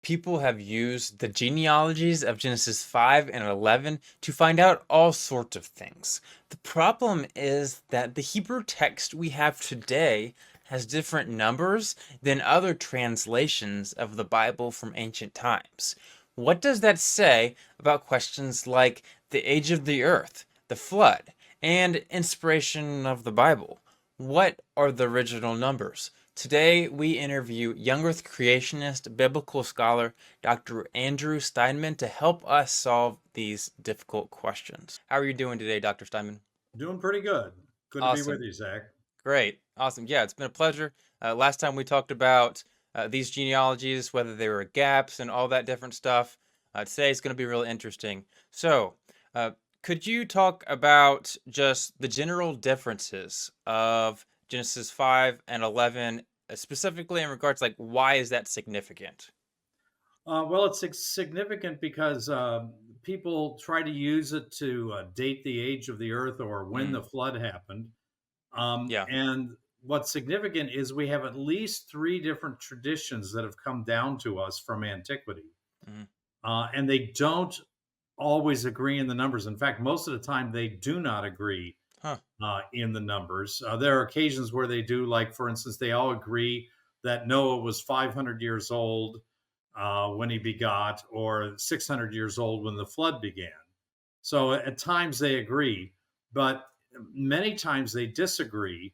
People have used the genealogies of Genesis 5 and 11 to find out all sorts of things. The problem is that the Hebrew text we have today has different numbers than other translations of the Bible from ancient times. What does that say about questions like the age of the earth, the flood, and inspiration of the Bible? What are the original numbers? Today, we interview young earth creationist biblical scholar Dr. Andrew Steinmann to help us solve these difficult questions. How are you doing today, Dr. Steinmann? Doing pretty good. Good to be with Awesome. you, Zach. Great. Awesome. Yeah, it's been a pleasure. Last time we talked about these genealogies, whether they were gaps and all that different stuff. Today is going to be really interesting. So, uh, could you talk about just the general differences of Genesis 5 and 11, specifically in regards like why is that significant? Well, it's significant because people try to use it to date the age of the earth or when Mm, the flood happened. yeah. And what's significant is we have at least three different traditions that have come down to us from antiquity. Mm, And they don't always agree in the numbers. In fact, most of the time, they do not agree huh. in the numbers. There are occasions where they do, like, for instance, they all agree that Noah was 500 years old when he begot, or 600 years old when the flood began. So at times they agree, but many times they disagree.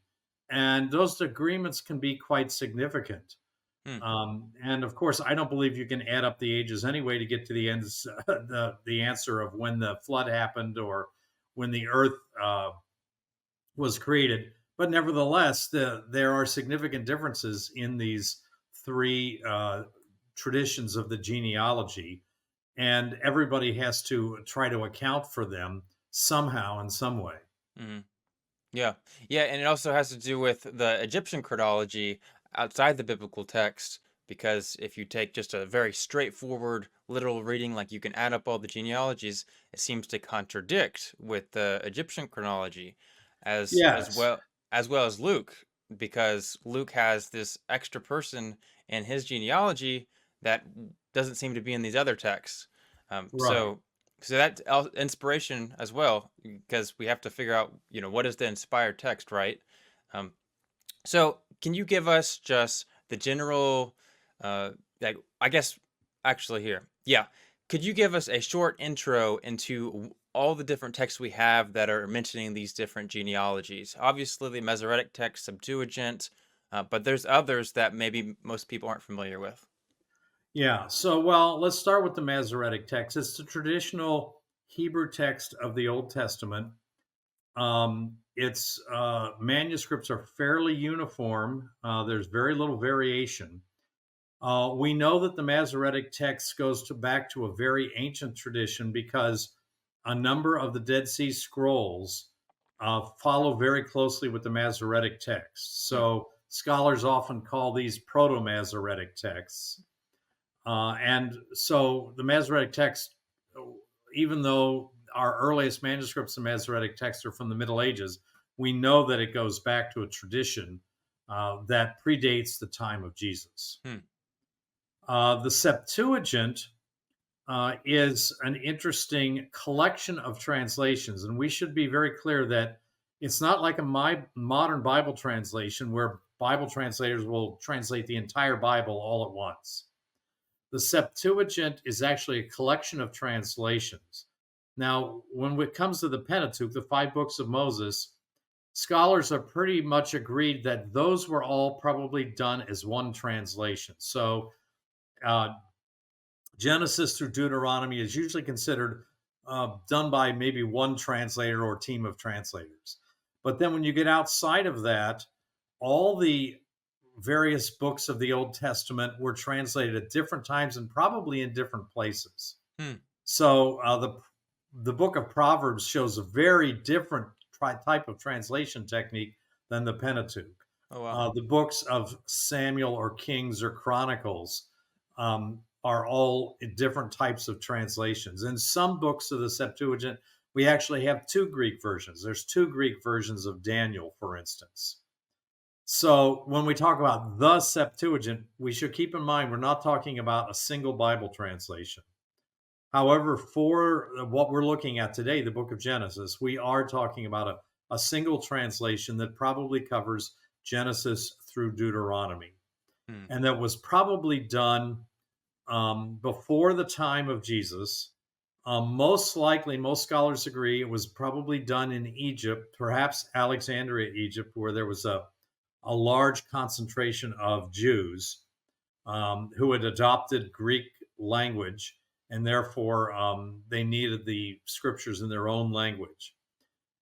And those agreements can be quite significant. Hmm. And of course, I don't believe you can add up the ages anyway to get to the ends, the answer of when the flood happened or when the earth was created. But nevertheless, there are significant differences in these three traditions of the genealogy, and everybody has to try to account for them somehow in some way. Mm. Yeah. Yeah, and it also has to do with the Egyptian chronology outside the biblical text, because if you take just a very straightforward literal reading, like you can add up all the genealogies, it seems to contradict with the Egyptian chronology as as Yes, well as well as Luke, because Luke has this extra person in his genealogy that doesn't seem to be in these other texts. Um, right. so so that inspiration as well, because we have to figure out, what is the inspired text, right? Um, so can you give us just the general, uh, like, I guess, actually here, yeah, could you give us a short intro into all the different texts we have that are mentioning these different genealogies? Obviously, the Masoretic text, Septuagint, but there's others that maybe most people aren't familiar with. Yeah. So, well, let's start with the Masoretic text. It's the traditional Hebrew text of the Old Testament. Its manuscripts are fairly uniform. There's very little variation. We know that the Masoretic text goes back to a very ancient tradition because a number of the Dead Sea Scrolls follow very closely with the Masoretic text. Hmm. So scholars often call these Proto Masoretic texts. And so the Masoretic text, even though our earliest manuscripts of Masoretic text are from the Middle Ages, we know that it goes back to a tradition that predates the time of Jesus. Hmm. The Septuagint is an interesting collection of translations, and we should be very clear that it's not like a modern Bible translation where Bible translators will translate the entire Bible all at once. The Septuagint is actually a collection of translations. Now, when it comes to the Pentateuch, the five books of Moses, scholars are pretty much agreed that those were all probably done as one translation. So, uh, Genesis through Deuteronomy is usually considered done by maybe one translator or team of translators. But then when you get outside of that, all the various books of the Old Testament were translated at different times and probably in different places. Hmm. So the book of Proverbs shows a very different type of translation technique than the Pentateuch. Oh, wow. The books of Samuel or Kings or Chronicles are all different types of translations. In some books of the Septuagint, we actually have two Greek versions. There's two Greek versions of Daniel, for instance. So when we talk about the Septuagint, we should keep in mind we're not talking about a single Bible translation. However, for what we're looking at today, the book of Genesis, we are talking about a single translation that probably covers Genesis through Deuteronomy. Hmm. And that was probably done before the time of Jesus. Most likely, most scholars agree it was probably done in Egypt, perhaps Alexandria, Egypt, where there was a large concentration of Jews who had adopted Greek language, and therefore they needed the scriptures in their own language.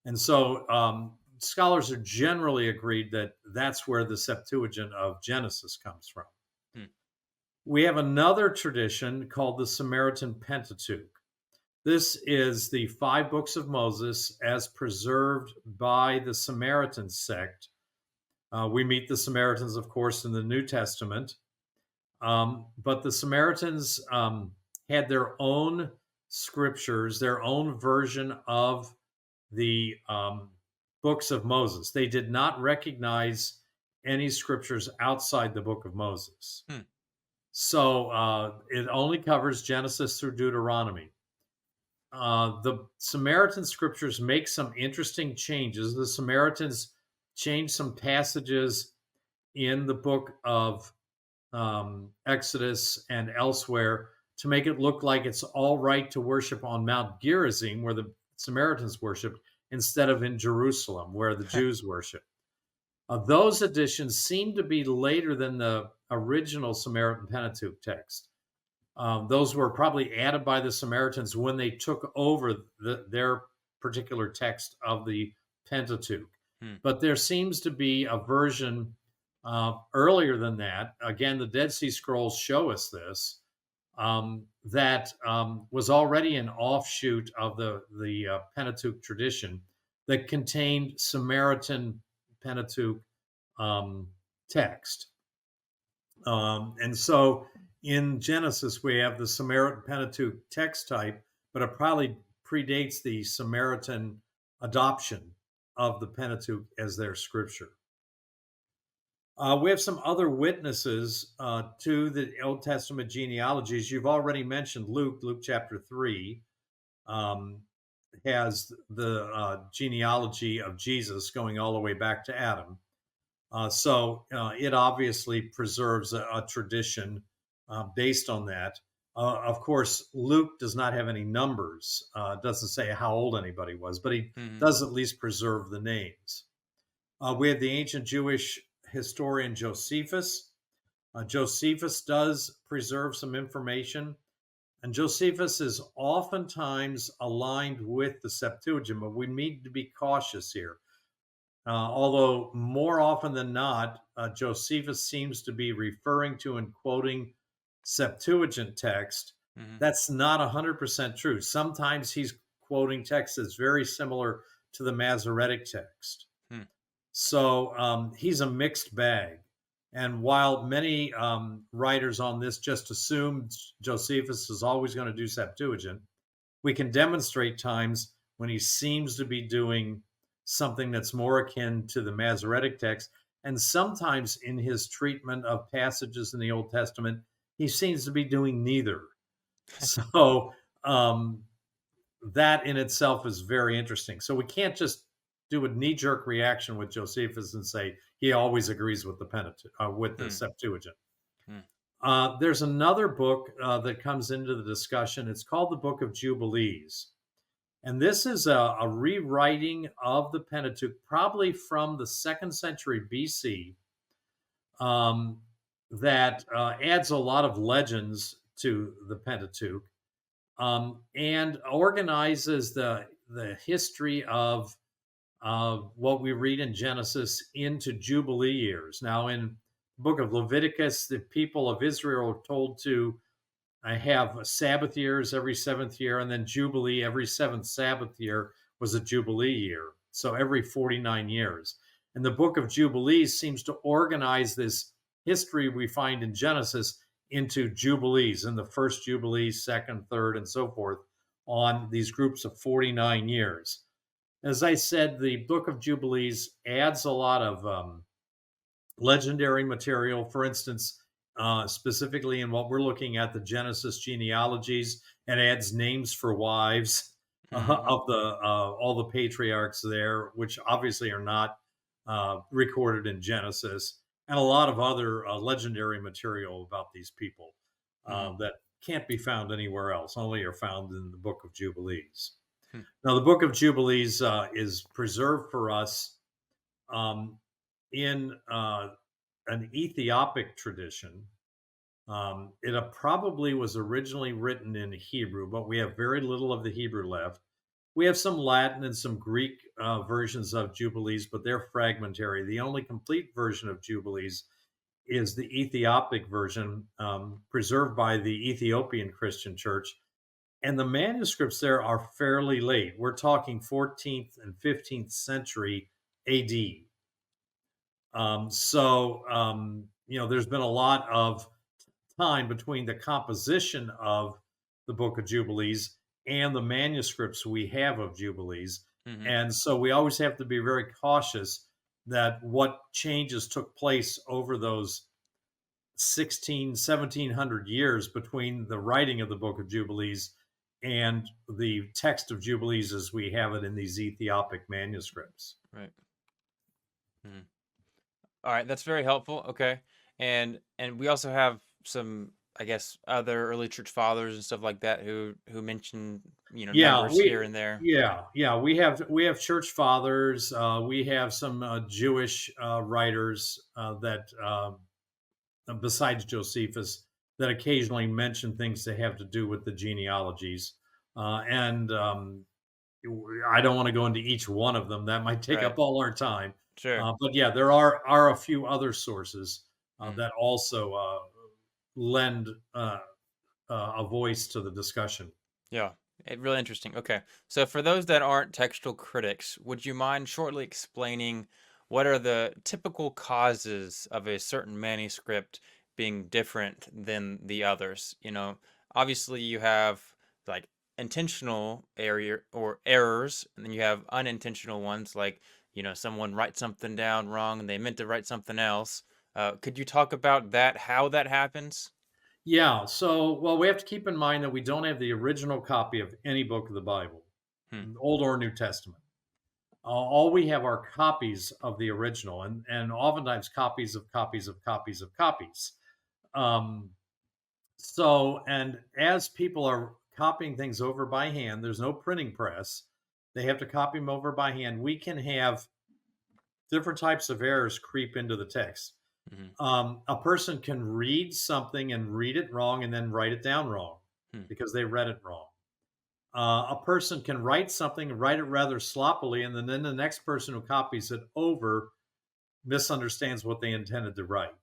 And so scholars are generally agreed that that's where the Septuagint of Genesis comes from. Hmm. We have another tradition called the Samaritan Pentateuch. This is the five books of Moses as preserved by the Samaritan sect. We meet the Samaritans, of course, in the New Testament. But the Samaritans had their own scriptures, their own version of the books of Moses. They did not recognize any scriptures outside the book of Moses. Hmm. So it only covers Genesis through Deuteronomy. The Samaritan scriptures make some interesting changes. The Samaritans changed some passages in the book of Exodus and elsewhere to make it look like it's all right to worship on Mount Gerizim, where the Samaritans worshiped, instead of in Jerusalem, where the Jews worship. Those additions seem to be later than the original Samaritan Pentateuch text. Those were probably added by the Samaritans when they took over their particular text of the Pentateuch. Hmm. But there seems to be a version earlier than that. Again, the Dead Sea Scrolls show us this. That was already an offshoot of the Pentateuch tradition that contained Samaritan Pentateuch text. And so in Genesis, we have the Samaritan Pentateuch text type, but it probably predates the Samaritan adoption of the Pentateuch as their scripture. We have some other witnesses to the Old Testament genealogies. You've already mentioned Luke. Luke chapter 3 um, has the genealogy of Jesus going all the way back to Adam. So it obviously preserves a tradition based on that. Of course, Luke does not have any numbers, doesn't say how old anybody was, but he Hmm. does at least preserve the names. We have the ancient Jewish historian Josephus. Josephus does preserve some information, and Josephus is oftentimes aligned with the Septuagint, but we need to be cautious here. Although more often than not, Josephus seems to be referring to and quoting Septuagint text. Hmm. That's not 100% true. Sometimes he's quoting text that's very similar to the Masoretic text. Hmm. So he's a mixed bag. And while many writers on this just assume Josephus is always going to do Septuagint, we can demonstrate times when he seems to be doing something that's more akin to the Masoretic text. And sometimes in his treatment of passages in the Old Testament, he seems to be doing neither. So that in itself is very interesting. So we can't just do a knee-jerk reaction with Josephus and say he always agrees with the Pentateuch, with the Hmm. Septuagint. Hmm. There's another book that comes into the discussion. It's called the Book of Jubilees. And this is a rewriting of the Pentateuch, probably from the second century BC, that adds a lot of legends to the Pentateuch and organizes the history of what we read in Genesis into Jubilee years. Now, in the book of Leviticus, the people of Israel are told to have Sabbath years every seventh year, and then Jubilee every seventh Sabbath year was a Jubilee year. So every 49 years. And the book of Jubilees seems to organize this history we find in Genesis into Jubilees, and the first Jubilee, second, third, and so forth, on these groups of 49 years. As I said, the book of Jubilees adds a lot of legendary material. For instance, specifically in what we're looking at, the Genesis genealogies, and adds names for wives Hmm. of the all the patriarchs there, which obviously are not recorded in Genesis, and a lot of other legendary material about these people Hmm. that can't be found anywhere else, only are found in the Book of Jubilees. Hmm. Now, the Book of Jubilees is preserved for us um, in an Ethiopic tradition. It probably was originally written in Hebrew, but we have very little of the Hebrew left. We have some Latin and some Greek versions of Jubilees, but they're fragmentary. The only complete version of Jubilees is the Ethiopic version, preserved by the Ethiopian Christian Church. And the manuscripts there are fairly late. We're talking 14th and 15th century AD. There's been a lot of time between the composition of the Book of Jubilees and the manuscripts we have of Jubilees. Hmm. And so we always have to be very cautious that what changes took place over those 1700 years between the writing of the Book of Jubilees and the text of Jubilees as we have it in these Ethiopic manuscripts. Right. Mhm. All right, that's very helpful. Okay. And we also have some, I guess, other early church fathers and stuff like that who mention, Yeah, numbers here we and there. yeah, we have church fathers. We have some Jewish writers that besides Josephus that occasionally mention things that have to do with the genealogies. And I don't want to go into each one of them. That might take Right. up all our time. Sure. But yeah, there are a few other sources Mm. that also lend a voice to the discussion. Yeah. Really interesting. Okay. So for those that aren't textual critics, would you mind shortly explaining what are the typical causes of a certain manuscript being different than the others? Obviously you have like intentional area or errors, and then you have unintentional ones like, someone writes something down wrong and they meant to write something else. Could you talk about that, how that happens? Yeah. So, well, we have to keep in mind that we don't have the original copy of any book of the Bible, Hmm. Old or New Testament. All we have are copies of the original, and oftentimes copies of copies of copies of copies. Um, and as people are copying things over by hand, there's no printing press. They have to copy them over by hand. We can have different types of errors creep into the text. Hmm. A person can read something and read it wrong and then write it down wrong Hmm. because they read it wrong. A person can write something and write it rather sloppily, and then the next person who copies it over misunderstands what they intended to write.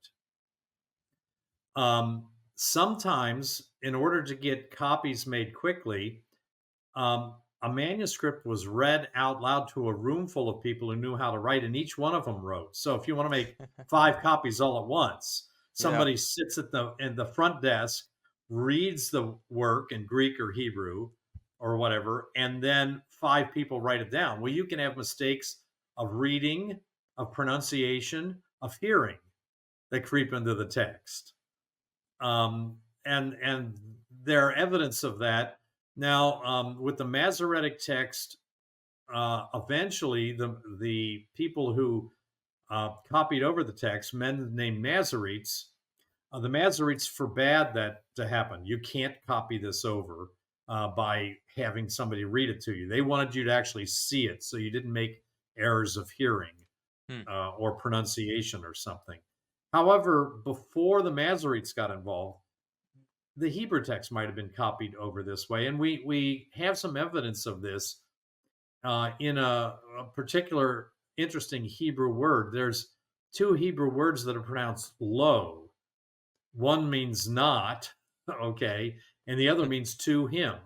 Sometimes, in order to get copies made quickly, a manuscript was read out loud to a room full of people who knew how to write, and each one of them wrote. So, if you want to make 5 copies all at once, Yeah. somebody sits at the front desk, reads the work in Greek or Hebrew or whatever, and then 5 people write it down. Well, you can have mistakes of reading, of pronunciation, of hearing that creep into the text. And there are evidence of that. Now, with the Masoretic text, eventually the people who copied over the text, men named Masoretes, the Masoretes forbade that to happen. You can't copy this over by having somebody read it to you. They wanted you to actually see it, so you didn't make errors of hearing Hmm. or pronunciation or something. However, before the Masoretes got involved, the Hebrew text might have been copied over this way, and we have some evidence of this in a particular interesting Hebrew word. There's 2 Hebrew words that are pronounced "lo." One means not, okay, and the other means to him.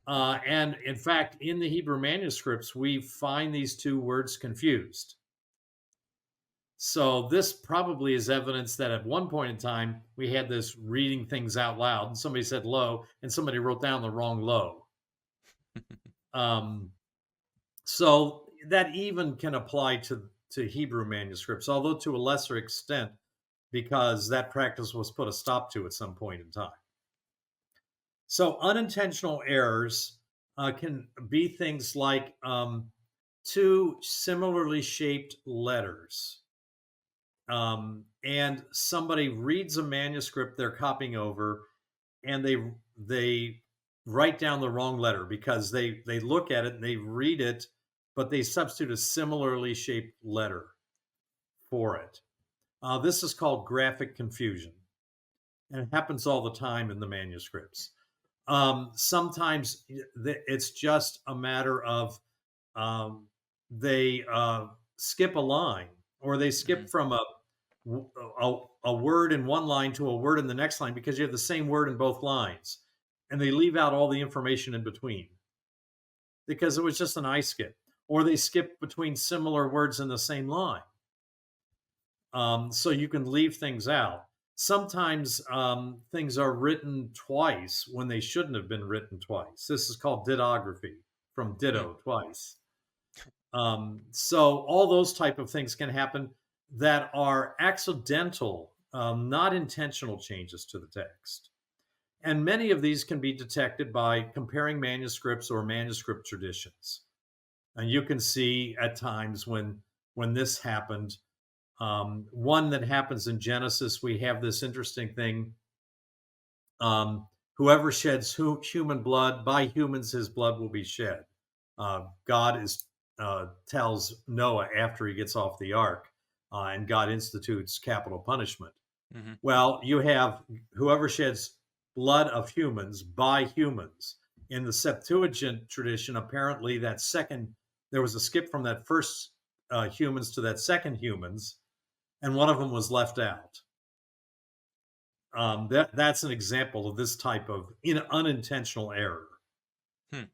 And in fact, in the Hebrew manuscripts, we find these 2 words confused. So this probably is evidence that at one point in time we had this reading things out loud, and somebody said "low," and somebody wrote down the wrong "low." Um, so that even can apply to Hebrew manuscripts, although to a lesser extent, because that practice was put a stop to at some point in time. So unintentional errors can be things like two similarly shaped letters. And somebody reads a manuscript they're copying over, and they write down the wrong letter because they look at it and they read it, but they substitute a similarly shaped letter for it. This is called graphic confusion, and it happens all the time in the manuscripts. Sometimes it's just a matter of um, they skip a line, or they skip from a word in one line to a word in the next line because you have the same word in both lines, and they leave out all the information in between because it was just an eye skip, or they skip between similar words in the same line. So you can leave things out. Sometimes things are written twice when they shouldn't have been written twice. This is called didography, from ditto, twice. So all those type of things can happen that are accidental, not intentional changes to the text. And many of these can be detected by comparing manuscripts or manuscript traditions. And you can see at times when this happened. One that happens in Genesis, we have this interesting thing. Whoever sheds human blood, by humans his blood will be shed. God tells Noah after he gets off the ark, and God institutes capital punishment. Mm-hmm. Well, you have whoever sheds blood of humans by humans. In the Septuagint tradition, apparently there was a skip from that first humans to that second humans, and one of them was left out. That's an example of this type of unintentional error.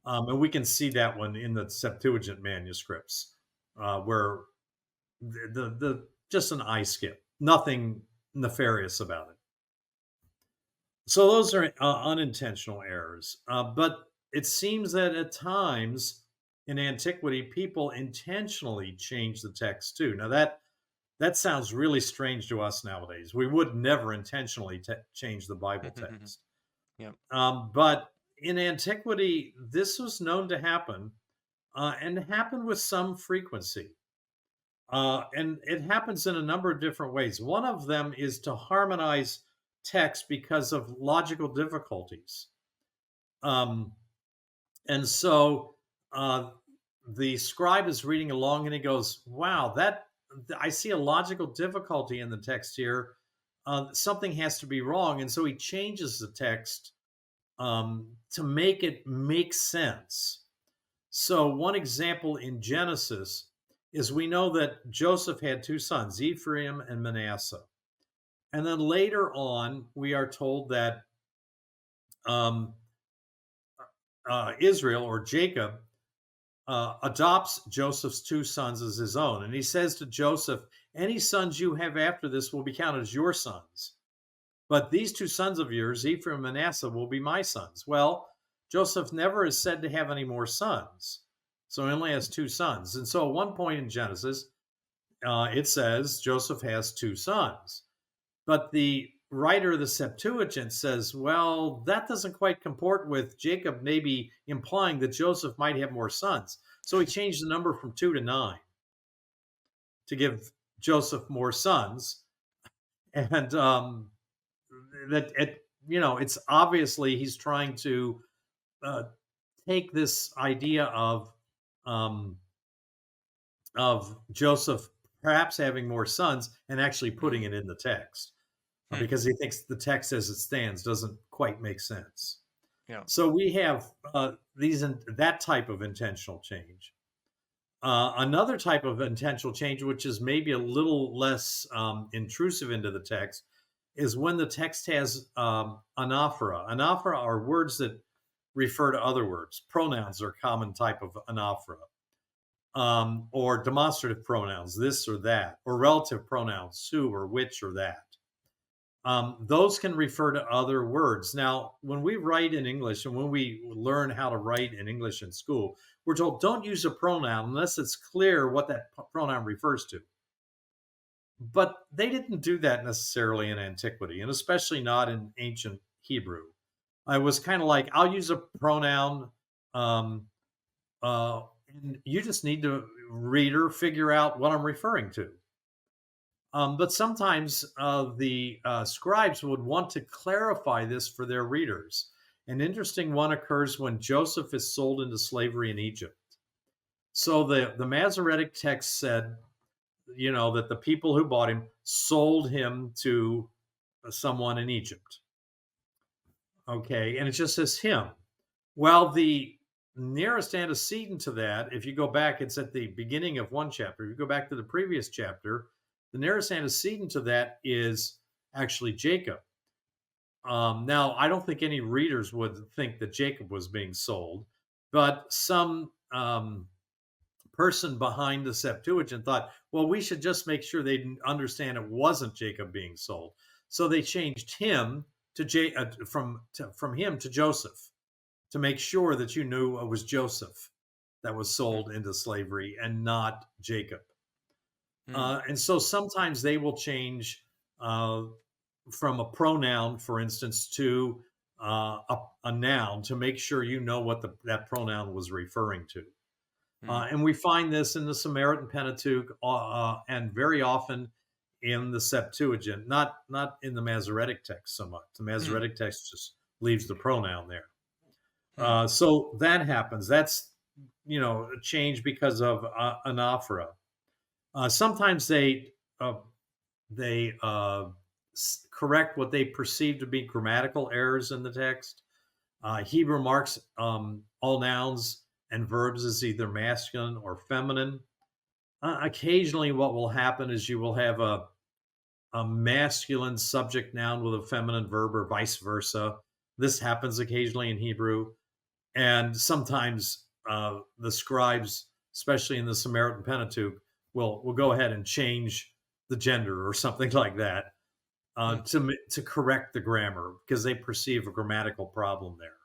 And we can see that one in the Septuagint manuscripts, where the just an eye skip, nothing nefarious about it. So those are unintentional errors. But it seems that at times in antiquity, people intentionally change the text too. Now that sounds really strange to us nowadays. We would never intentionally change the Bible text. Yep. But in antiquity, this was known to happen, and happened with some frequency. And it happens in a number of different ways. One of them is to harmonize text because of logical difficulties. And so the scribe is reading along and he goes, wow, I see a logical difficulty in the text here. Something has to be wrong. And so he changes the text to make it make sense. So one example in Genesis is we know that Joseph had two sons, Ephraim and Manasseh. And then later on, we are told that Israel, or Jacob, adopts Joseph's two sons as his own. And he says to Joseph, any sons you have after this will be counted as your sons. But these two sons of yours, Ephraim and Manasseh, will be my sons. Well, Joseph never is said to have any more sons. So he only has two sons. And so at one point in Genesis, it says Joseph has two sons. But the writer of the Septuagint says, well, that doesn't quite comport with Jacob maybe implying that Joseph might have more sons. So he changed the number from 2 to 9 to give Joseph more sons. And it's obviously he's trying to take this idea of Joseph perhaps having more sons and actually putting it in the text, because he thinks the text as it stands doesn't quite make sense. Yeah. So we have that type of intentional change. Another type of intentional change, which is maybe a little less intrusive into the text, is when the text has anaphora. Anaphora are words that refer to other words. Pronouns are a common type of anaphora. Or demonstrative pronouns, this or that, or relative pronouns, who or which or that. those can refer to other words. Now, when we write in English and when we learn how to write in English in school, we're told don't use a pronoun unless it's clear what that pronoun refers to. But they didn't do that necessarily in antiquity, and especially not in ancient Hebrew. I was kind of like, I'll use a pronoun, um, and you just need to, reader, figure out what I'm referring to. But sometimes the scribes would want to clarify this for their readers. An interesting one occurs when Joseph is sold into slavery in Egypt. So the Masoretic text said, that the people who bought him sold him to someone in Egypt. Okay, and it just says him. Well, the nearest antecedent to that, if you go back, it's at the beginning of one chapter. If you go back to the previous chapter, the nearest antecedent to that is actually Jacob. Now, I don't think any readers would think that Jacob was being sold, but some person behind the Septuagint thought, well, we should just make sure they understand it wasn't Jacob being sold. So they changed him from him to Joseph to make sure that you knew it was Joseph that was sold into slavery and not Jacob. Mm, And so sometimes they will change from a pronoun, for instance, to a noun to make sure you know what that pronoun was referring to. mm, And we find this in the Samaritan Pentateuch and very often in the Septuagint, not in the Masoretic text so much. The mm, Masoretic text just leaves the pronoun there. mm, So that happens. That's a change because of anaphora. Sometimes they correct what they perceive to be grammatical errors in the text. Hebrew marks all nouns and verbs as either masculine or feminine. Occasionally, what will happen is you will have a masculine subject noun with a feminine verb or vice versa. This happens occasionally in Hebrew. And sometimes the scribes, especially in the Samaritan Pentateuch, will go ahead and change the gender or something like that mm. to correct the grammar because they perceive a grammatical problem there.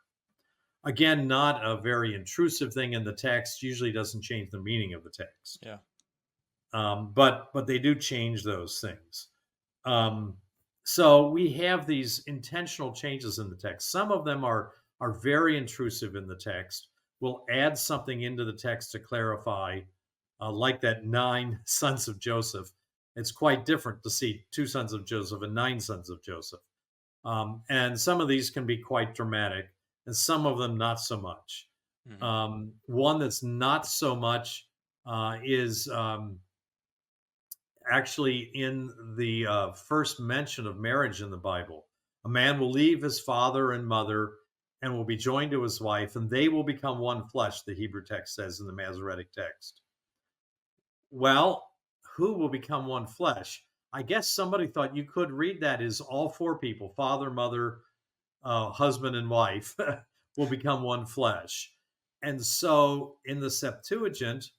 Again, not a very intrusive thing in the text. Usually doesn't change the meaning of the text, Yeah. but they do change those things. Um, so we have these intentional changes in the text. Some of them are very intrusive in the text. We'll add something into the text to clarify, like that 9 sons of Joseph. It's quite different to see 2 sons of Joseph and 9 sons of Joseph. And some of these can be quite dramatic, and some of them not so much. Mhm. One that's not so much is actually in the first mention of marriage in the Bible. A man will leave his father and mother and will be joined to his wife, and they will become one flesh, the Hebrew text says in the Masoretic text. Well, who will become one flesh? I guess somebody thought you could read that as all 4 people, father, mother, husband, and wife, will become one flesh. And so in the Septuagint,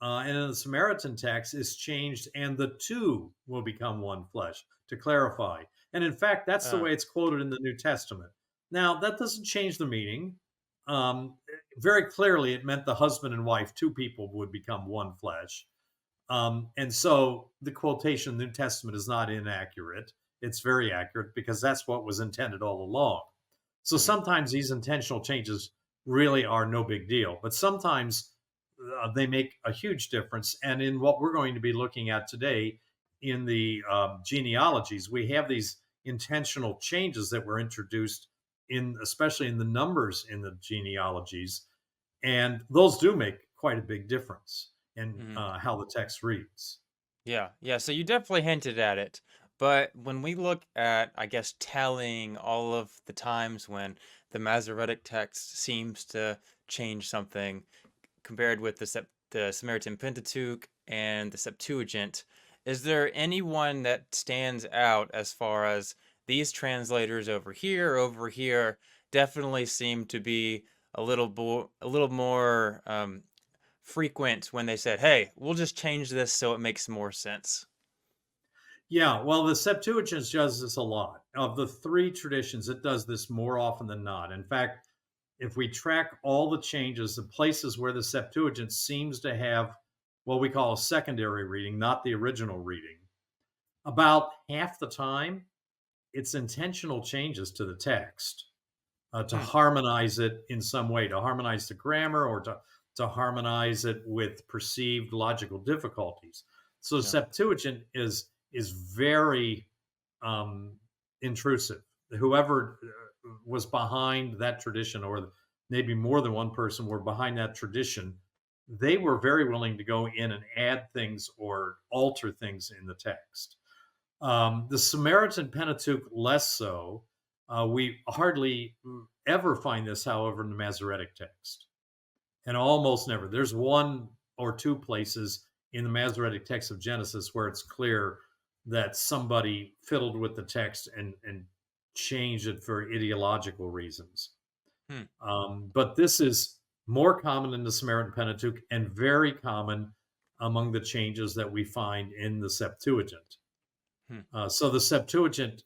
and in the Samaritan text is changed, and the two will become one flesh to clarify. And in fact, that's the Uh, way it's quoted in the New Testament. Now, that doesn't change the meaning. Very clearly, it meant the husband and wife, 2 people, would become one flesh. And so the quotation in the New Testament is not inaccurate. It's very accurate because that's what was intended all along. So mhm. sometimes these intentional changes really are no big deal, but sometimes they make a huge difference. And in what we're going to be looking at today in the genealogies, we have these intentional changes that were introduced in, especially in the numbers in the genealogies, and those do make quite a big difference in Mhm. how the text reads. Yeah, yeah. So you definitely hinted at it. But when we look at, I guess, telling all of the times when the Masoretic text seems to change something compared with the Samaritan Pentateuch and the Septuagint, is there anyone that stands out as far as these translators over here, definitely seem to be a little more frequent when they said, "Hey, we'll just change this so it makes more sense." Yeah, well, the Septuagint does this a lot. Of the three traditions, it does this more often than not. In fact, if we track all the changes, the places where the Septuagint seems to have what we call a secondary reading, not the original reading, about half the time, it's intentional changes to the text to Hmm. harmonize it in some way, to harmonize the grammar or to harmonize it with perceived logical difficulties. So Yeah. Septuagint is very um, intrusive. Whoever was behind that tradition, or maybe more than one person were behind that tradition, they were very willing to go in and add things or alter things in the text. The Samaritan Pentateuch, less so. We hardly ever find this, however, in the Masoretic text, and almost never. There's one or two places in the Masoretic text of Genesis where it's clear that somebody fiddled with the text and changed it for ideological reasons. Hmm. But this is more common in the Samaritan Pentateuch and very common among the changes that we find in the Septuagint. Hmm. So the Septuagint,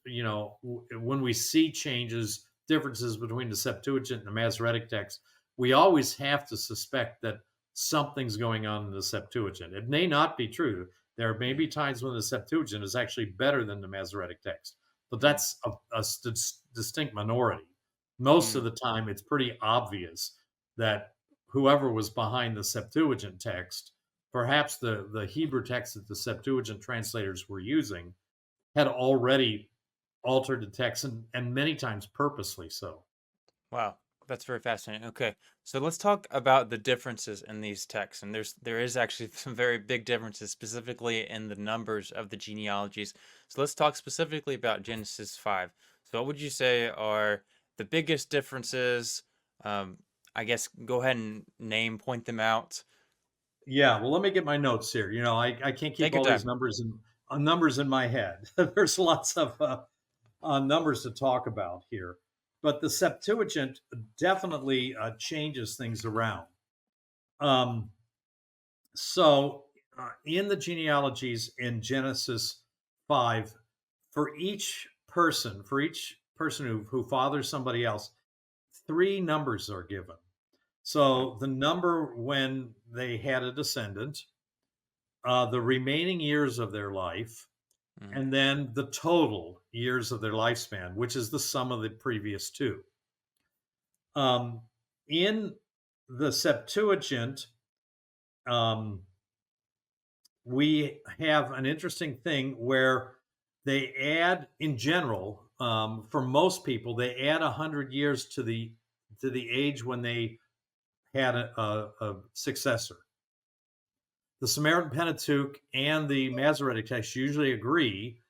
when we see changes, differences between the Septuagint and the Masoretic text, we always have to suspect that something's going on in the Septuagint. It may not be true. There may Hmm. be times when the Septuagint is actually better than the Masoretic text, but Hmm. that's a distinct minority. Most Hmm. of the time, it's pretty obvious that whoever was behind the Septuagint text, perhaps the Hebrew text that the Septuagint translators were using, had already altered the text and many times purposely so. Wow, that's very fascinating. Okay, so let's talk about the differences in these texts, and there is actually some very big differences, specifically in the numbers of the genealogies. So let's talk specifically about Genesis 5. So what would you say are the biggest differences? Um, I guess go ahead and point them out. Yeah, well, let me get my notes here. I can't keep Take your all these time. numbers in my head. There's lots of numbers to talk about here, but the Septuagint definitely changes things around. Um, so in the genealogies in Genesis 5, for each person who fathers somebody else, three numbers are given. Okay. So the number when they had a descendant, the remaining years of their life, Mm-hmm. and then the total years of their lifespan, which is the sum of the previous two. Um, in the Septuagint, um, we have an interesting thing where they add, in general, for most people, they add 100 years to the age when they had a successor. The Samaritan Pentateuch and the Masoretic text usually agree,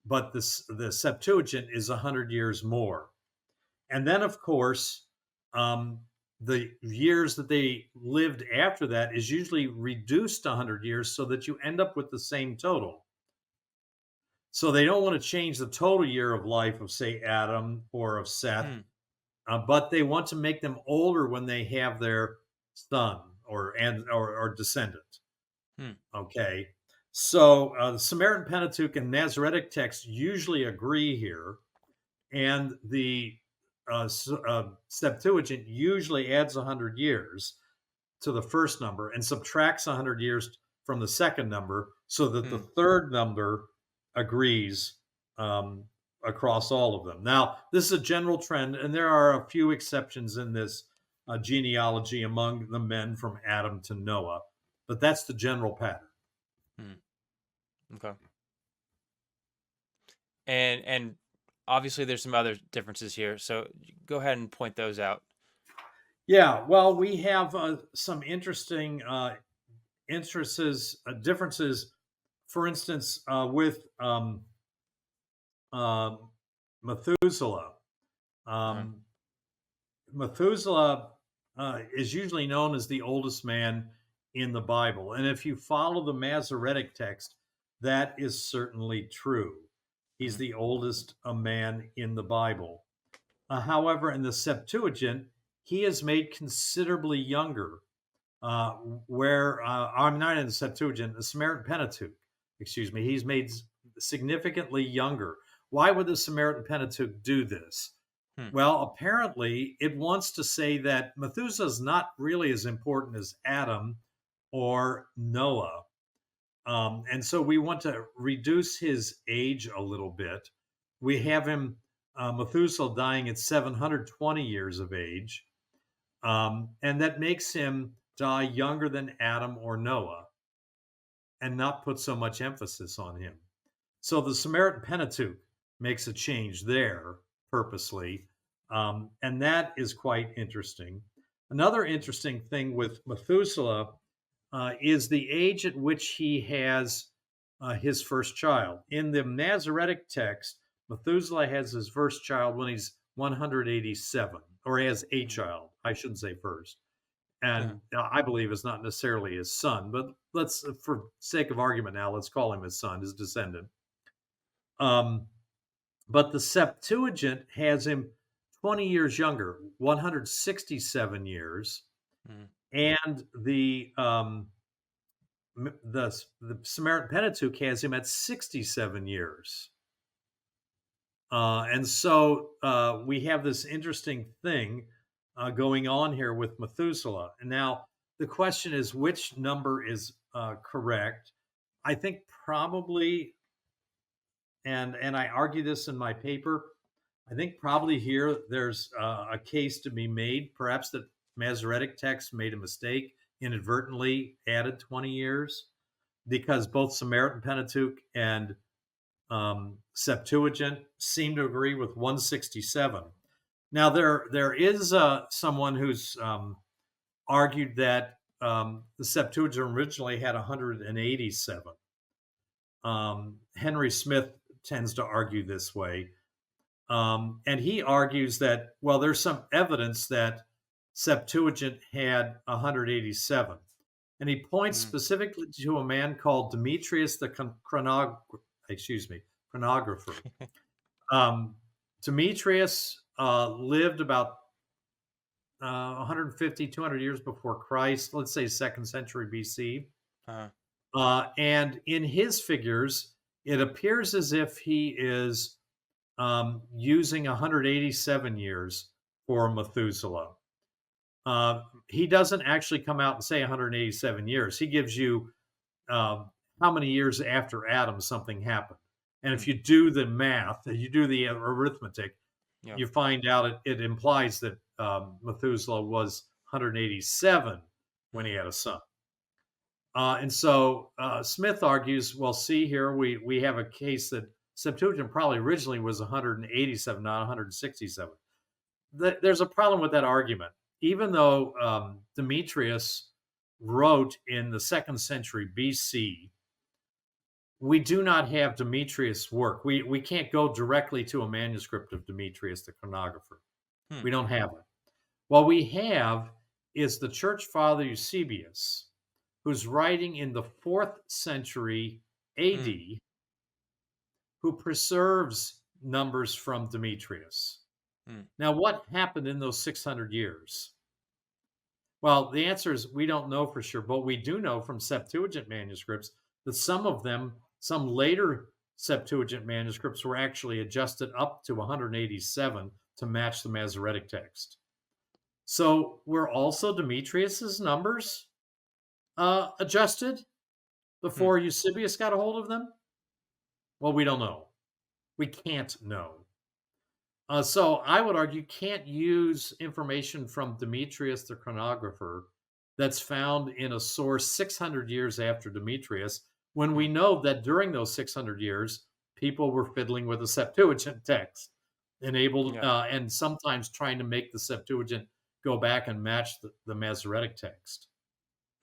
but the Septuagint is 100 years more. And then, of course, um, the years that they lived after that is usually reduced to 100 years so that you end up with the same total. So they don't want to change the total year of life of, say, Adam or of Seth, Hmm. but they want to make them older when they have their son or descendant. Hmm. Okay. So the Samaritan Pentateuch and Masoretic texts usually agree here, and the Septuagint usually adds 100 years to the first number and subtracts 100 years from the second number so that the Hmm. third number agrees um, across all of them. Now, this is a general trend, and there are a few exceptions in this genealogy among the men from Adam to Noah, but that's the general pattern. Hmm. Okay. And obviously there's some other differences here. So go ahead and point those out. Yeah, well, we have some interesting differences. For instance, with uh, Methuselah. Uh-huh. Um, Methuselah is usually known as the oldest man in the Bible. And if you follow the Masoretic text, that is certainly true. He's Mhm. the oldest man in the Bible. However, in the Septuagint, he is made considerably younger. I'm not in the Septuagint, the Samaritan Pentateuch, excuse me, he's made significantly younger. Why would the Samaritan Pentateuch do this? Hmm. Well, apparently it wants to say that Methuselah is not really as important as Adam or Noah. And so we want to reduce his age a little bit. We have him, Methuselah, dying at 720 years of age. And that makes him die younger than Adam or Noah and not put so much emphasis on him. So the Samaritan Pentateuch makes a change there purposely. And that is quite interesting. Another interesting thing with Methuselah is the age at which he has his first child. In the Masoretic text, Methuselah has his first child when he's 187, or he has a Hmm. child. I shouldn't say first. Yeah. And I believe it's not necessarily his son, but let's, for sake of argument now, let's call him his son, his descendant. Um, but the Septuagint has him 20 years younger, 167 years, Hmm. and the Samaritan Pentateuch has him at 67 years. And so we have this interesting thing going on here with Methuselah. And now the question is, which number is correct? I think probably, and I argue this in my paper, I think probably here there's a case to be made. Perhaps the Masoretic text made a mistake, inadvertently added 20 years, because both Samaritan Pentateuch and Septuagint seem to agree with 167. Now there is someone who's argued that the Septuagint originally had 187. Henry Smith tends to argue this way. And he argues that, well, there's some evidence that Septuagint had 187. And he points Hmm. specifically to a man called Demetrius the chronographer. Um, Demetrius lived about 150, 200 years before Christ, let's say second century BC. Uh, And in his figures, it appears as if he is using 187 years for Methuselah. He doesn't actually come out and say 187 years. He gives you how many years after Adam something happened. And hmm. if you do the math, you do the arithmetic, Yeah. you find out it implies that Methuselah was 187 when he Hmm. had a son. And so Smith argues, well, see here, we have a case that Septuagint probably originally was 187, not 167. There's a problem with that argument. Even though Demetrius wrote in the second century BC, we do not have Demetrius' work. We can't go directly to a manuscript of Demetrius the chronographer. Hmm. We don't have it. What we have is the church father Eusebius, who's writing in the 4th century Hmm. AD, who preserves numbers from Demetrius. Hmm. Now, what happened in those 600 years? Well, the answer is we don't know for sure, but we do know from Septuagint manuscripts that some of them, some later Septuagint manuscripts, were actually adjusted up to 187 to match the Masoretic text. So were also Demetrius's numbers adjusted Hmm. before Eusebius got a hold of them? Well, we don't know. We can't know. So I would argue can't use information from Demetrius the chronographer that's found in a source 600 years after Demetrius, when we Hmm. know that during those 600 years, people were fiddling with the Septuagint text, Yeah. and sometimes trying to make the Septuagint go back and match the Masoretic text.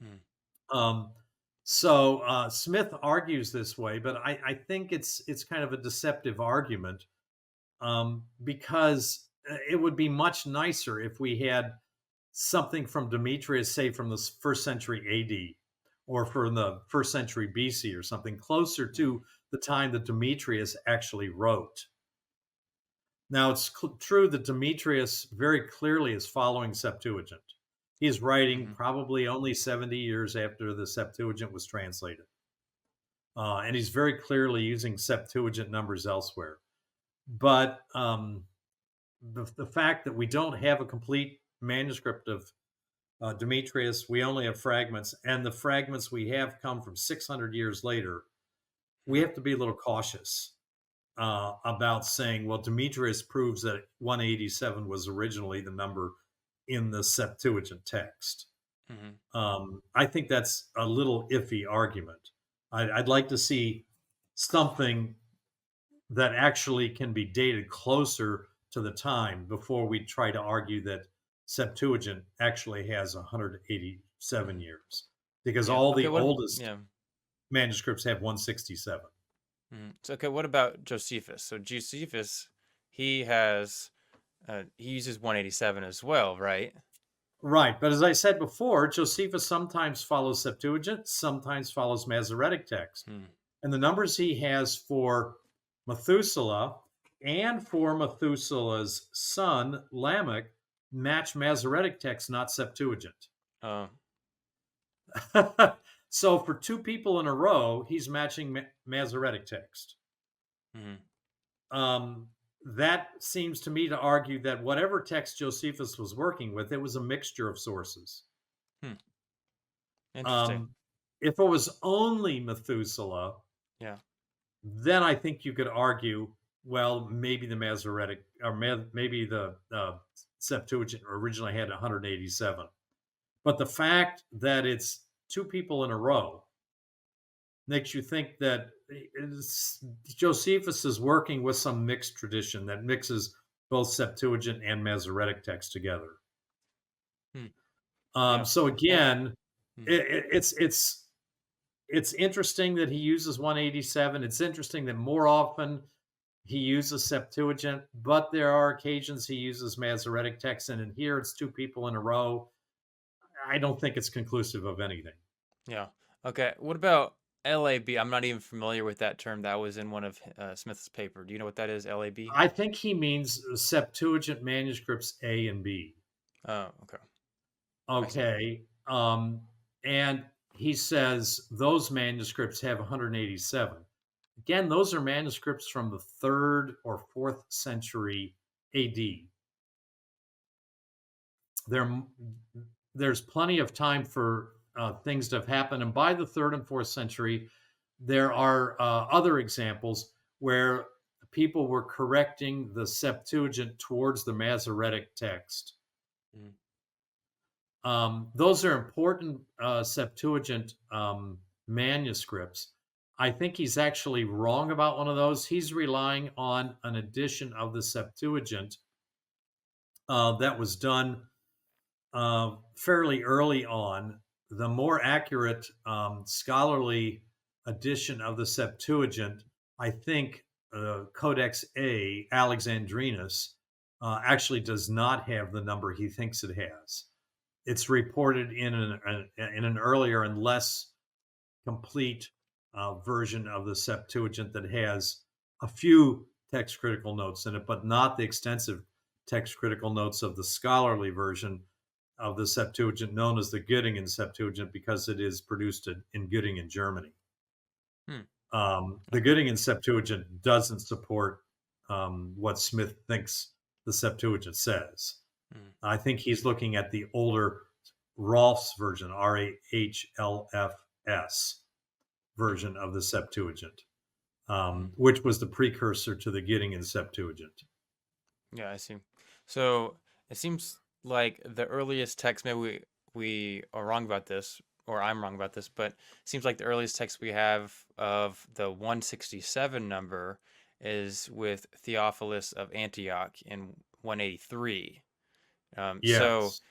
Hmm. Um, Smith argues this way, but I think it's kind of a deceptive argument, because it would be much nicer if we had something from Demetrius, say from the first century AD, or from the first century BC, or something closer Hmm. to the time that Demetrius actually wrote. Now, it's true that Demetrius very clearly is following Septuagint. He's writing Hmm. probably only 70 years after the Septuagint was translated. and he's very clearly using Septuagint numbers elsewhere. But the fact that we don't have a complete manuscript of Demetrius, we only have fragments, and the fragments we have come from 600 years later, we Hmm. have to be a little cautious about saying, well, Demetrius proves that 187 was originally the number in the Septuagint text. Hmm. I think that's a little iffy argument. I'd like to see something that actually can be dated closer to the time before we try to argue that Septuagint actually has 187 Hmm. years, because Yeah. all Okay. the What? oldest Yeah. manuscripts have 167. So okay. What about Josephus? So Josephus, he has he uses 187 as well, right? Right, but as I said before, Josephus sometimes follows Septuagint, sometimes follows Masoretic text. Hmm. And the numbers he has for Methuselah and for Methuselah's son, Lamech, match Masoretic text, not Septuagint. Oh. So for two people in a row, he's matching Masoretic text. Hmm. Um, that seems to me to argue that whatever text Josephus was working with, it was a mixture of sources. Hmm. Interesting. Um, if it was only Methuselah, Yeah. then I think you could argue, well, maybe the Masoretic or maybe the Septuagint originally had 187. But the fact that it's two people in a row makes you think that Josephus is working with some mixed tradition that mixes both Septuagint and Masoretic text together. Hmm. Yeah. So And again, hmm. it's interesting that he uses 187. It's interesting that more often he uses Septuagint, but there are occasions he uses Masoretic text, and in here it's two people in a row. I don't think it's conclusive of anything. Yeah. Okay. What about LAB? I'm not even familiar with that term. That was in one of Smith's paper. Do you know what that is? LAB? I think he means Septuagint manuscripts A and B. Oh, okay. I see. Okay. And he says those manuscripts have 187. Again, those are manuscripts from the third or fourth century AD. There, there's plenty of time for things to have happened. And by the third and fourth century, there are other examples where people were correcting the Septuagint towards the Masoretic text. Mm. Those are important Septuagint manuscripts. I think he's actually wrong about one of those. He's relying on an edition of the Septuagint that was done fairly early on. The more accurate scholarly edition of the Septuagint, I think, Codex A, Alexandrinus, actually does not have the number he thinks it has. It's reported in an earlier and less complete version of the Septuagint that has a few text critical notes in it, but not the extensive text critical notes of the scholarly version of the Septuagint, known as the Göttingen Septuagint, because it is produced in Göttingen, Germany. Hmm. The Göttingen Septuagint doesn't support what Smith thinks the Septuagint says. Mm. I think he's looking at the older Rolf's version, RAHLFS Mm-hmm. version of the Septuagint, Mm-hmm. which was the precursor to the Gittingen Septuagint. Yeah, I see. So it seems like the earliest text, maybe we are wrong about this, or I'm wrong about this, but it seems like the earliest text we have of the 167 number is with Theophilus of Antioch in 183. So Yes,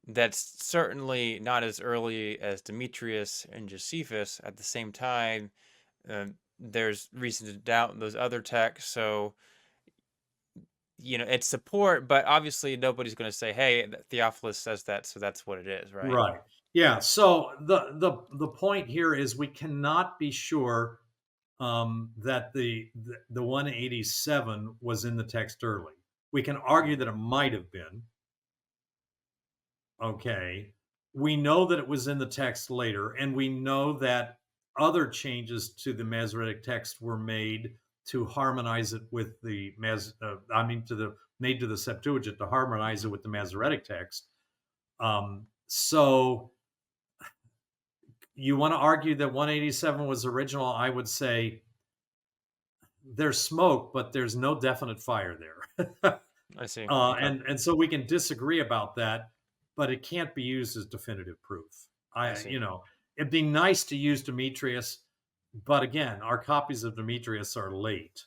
that's certainly not as early as Demetrius and Josephus. At the same time, there's reason to doubt those other texts. So it's support, but obviously nobody's going to say, "Hey, Theophilus says that, so that's what it is," right? right. Yeah. So the point here is we cannot be sure that the 187 was in the text early. We can argue Mm, that it might have been. Okay. We know that it was in the text later, and we know that other changes to the Masoretic text were made to harmonize it with made to the Septuagint to harmonize it with the Masoretic text. So you want to argue that 187 was original? I would say there's smoke, but there's no definite fire there. I see. Okay. And so we can disagree about that, but it can't be used as definitive proof. I see. It'd be nice to use Demetrius, but again, our copies of Demetrius are late.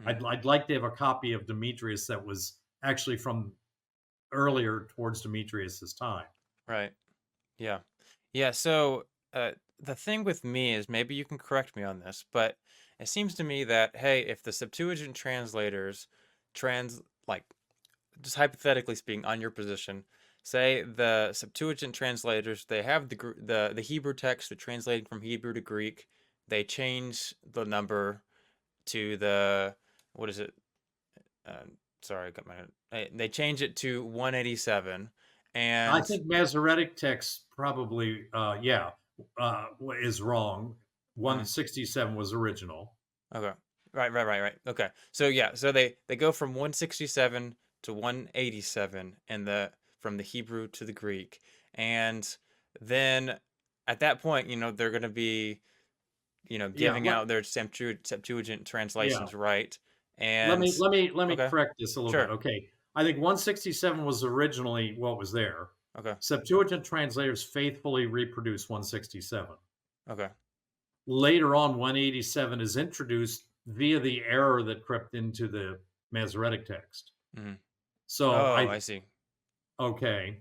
Mhm. I'd like to have a copy of Demetrius that was actually from earlier towards Demetrius's time. Right. Yeah. Yeah. So the thing with me is, maybe you can correct me on this, but it seems to me that, hey, if the Septuagint translators like, just hypothetically speaking, on your position, say the Septuagint translators, they have the Hebrew text, they're translating from Hebrew to Greek, they change the number to the, what is it? Sorry, I got they change it to 187, I and think Masoretic text probably, is wrong. mm, 167 was original. okay, right. Okay, so yeah, so they go from 167 to 187, and from the Hebrew to the Greek, and then at that point, they're going to be, Yeah, giving out their Septuagint yeah. translations, right? Let And me let me let me okay, correct this a little bit. sure, Okay, I think 167 was originally what was there. okay, Septuagint translators faithfully reproduce 167. okay. Later on, 187 is introduced via the error that crept into the Masoretic text. Hmm. So Oh, I I see. okay.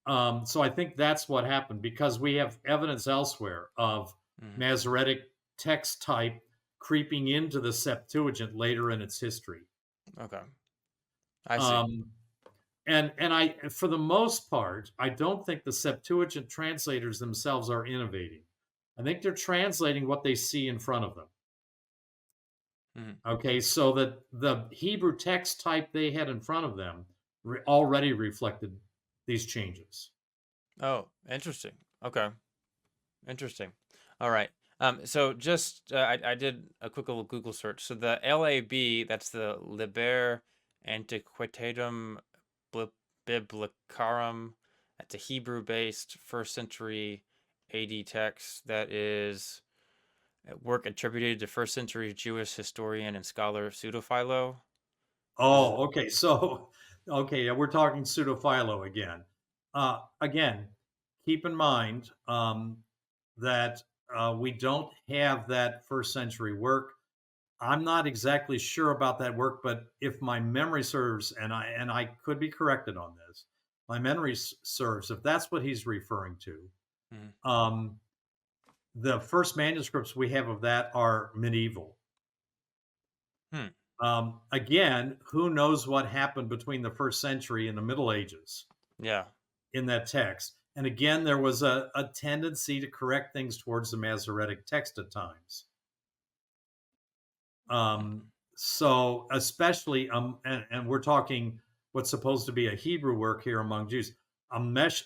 So I think that's what happened because we have evidence elsewhere of Hmm. Masoretic text type creeping into the Septuagint later in its history. Okay, I see. Um, and I, for the most part, I don't think the Septuagint translators themselves are innovating. I think they're translating what they see in front of them. Hmm. Okay, so that the Hebrew text type they had in front of them already reflected these changes. Oh, interesting. Okay. Interesting. All right. So just I did a quick little Google search. So the LAB, that's the Liber Antiquitatum Biblicarum. That's a Hebrew-based first century AD text that is a work attributed to first century Jewish historian and scholar Pseudophilo. This is Oh, okay. So, okay, yeah, we're talking pseudophilo again. Again, keep in mind that we don't have that first century work. I'm not exactly sure about that work, but if my memory serves, and I could be corrected on this, my memory serves, if that's what he's referring to, mhm. um, the first manuscripts we have of that are medieval. Hmm. Again, who knows what happened between the first century and the Middle Ages Yeah. in that text? And again, there was a tendency to correct things towards the Masoretic text at times. Mm. So, especially, and we're talking what's supposed to be a Hebrew work here among Jews,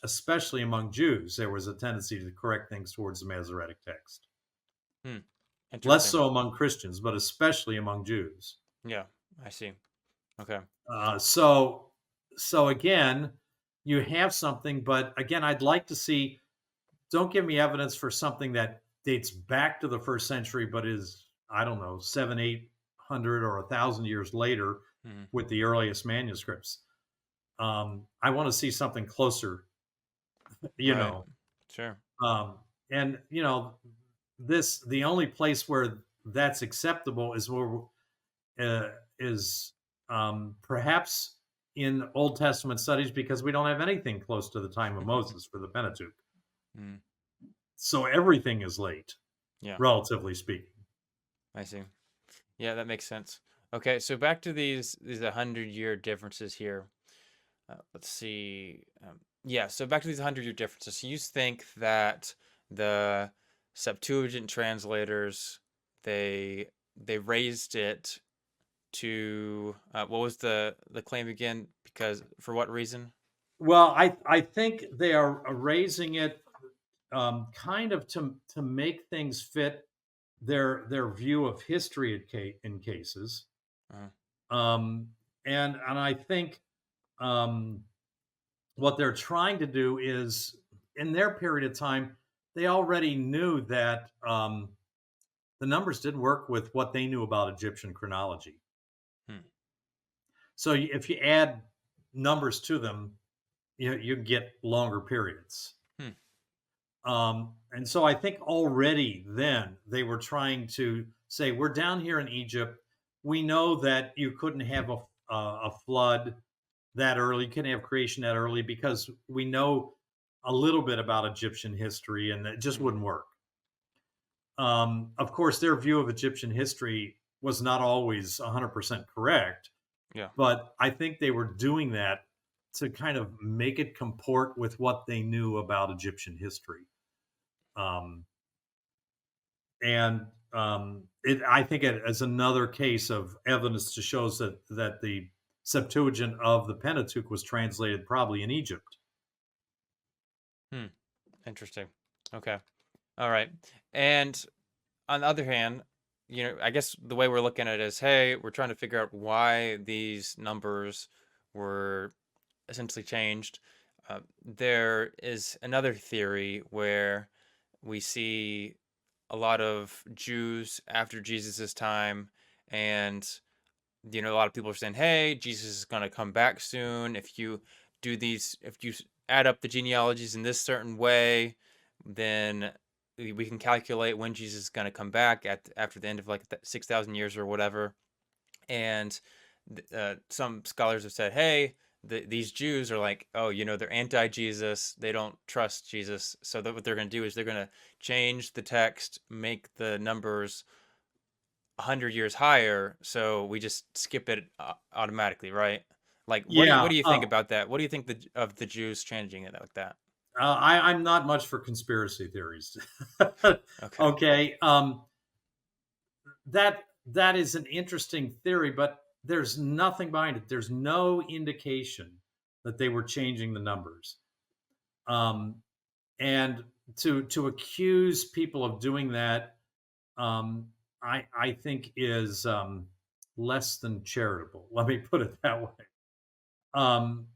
especially among Jews, there was a tendency to correct things towards the Masoretic text. Hmm. Less Interesting. so among Christians, but especially among Jews. Yeah, I see. Okay. Uh, so, so again, you have something, but again, I'd like to see. Don't give me evidence for something that dates back to the first century, but is I don't know 700, 800, or 1,000 years later Mhm. with the earliest manuscripts. I want to see something closer, you Right. know. Sure. Um, and this the only place where that's acceptable is where is perhaps in Old Testament studies because we don't have anything close to the time of Moses for the Pentateuch. Mm. So everything is late, Yeah, relatively speaking. I see. Yeah, that makes sense. Okay, so back to these 100-year differences here. Let's see. Yeah, so back to these 100-year differences. So you think that the Septuagint translators, they raised it to, what was the claim again? Because for what reason? Well, I think they are raising it. kind of to make things fit their view of history in cases. Uh, Um, and I think um, what they're trying to do is in their period of time, they already knew that the numbers didn't work with what they knew about Egyptian chronology. hmm, So if you add numbers to them, you get longer periods. hmm, And so I think already then they were trying to say, we're down here in Egypt. We know that you couldn't have a flood that early, you couldn't have creation that early because we know a little bit about Egyptian history and it just hmm, wouldn't work. Of course, their view of Egyptian history was not always 100% correct, yeah. but I think they were doing that to kind of make it comport with what they knew about Egyptian history. Um, and I think it is another case of evidence to shows that the Septuagint of the Pentateuch was translated probably in Egypt. Hmm. Interesting. Okay. All right. And on the other hand, I guess the way we're looking at it is, hey, we're trying to figure out why these numbers were essentially changed. There is another theory where we see a lot of Jews after Jesus's time, and a lot of people are saying, "Hey, Jesus is going to come back soon. If you add up the genealogies in this certain way, then we can calculate when Jesus is going to come back after the end of like 6,000 years or whatever." And some scholars have said, "Hey, these Jews are like, oh, they're anti-Jesus. They don't trust Jesus. So that what they're going to do is they're going to change the text, make the numbers 100 years higher, so we just skip it automatically, right?" Like, what Yeah, do you think about that? What do you think of the Jews changing it like that? I'm not much for conspiracy theories. Okay. Okay, that is an interesting theory, but there's nothing behind it. There's no indication that they were changing the numbers. Um, and to accuse people of doing that, I think is less than charitable. Let me put it that way. Um,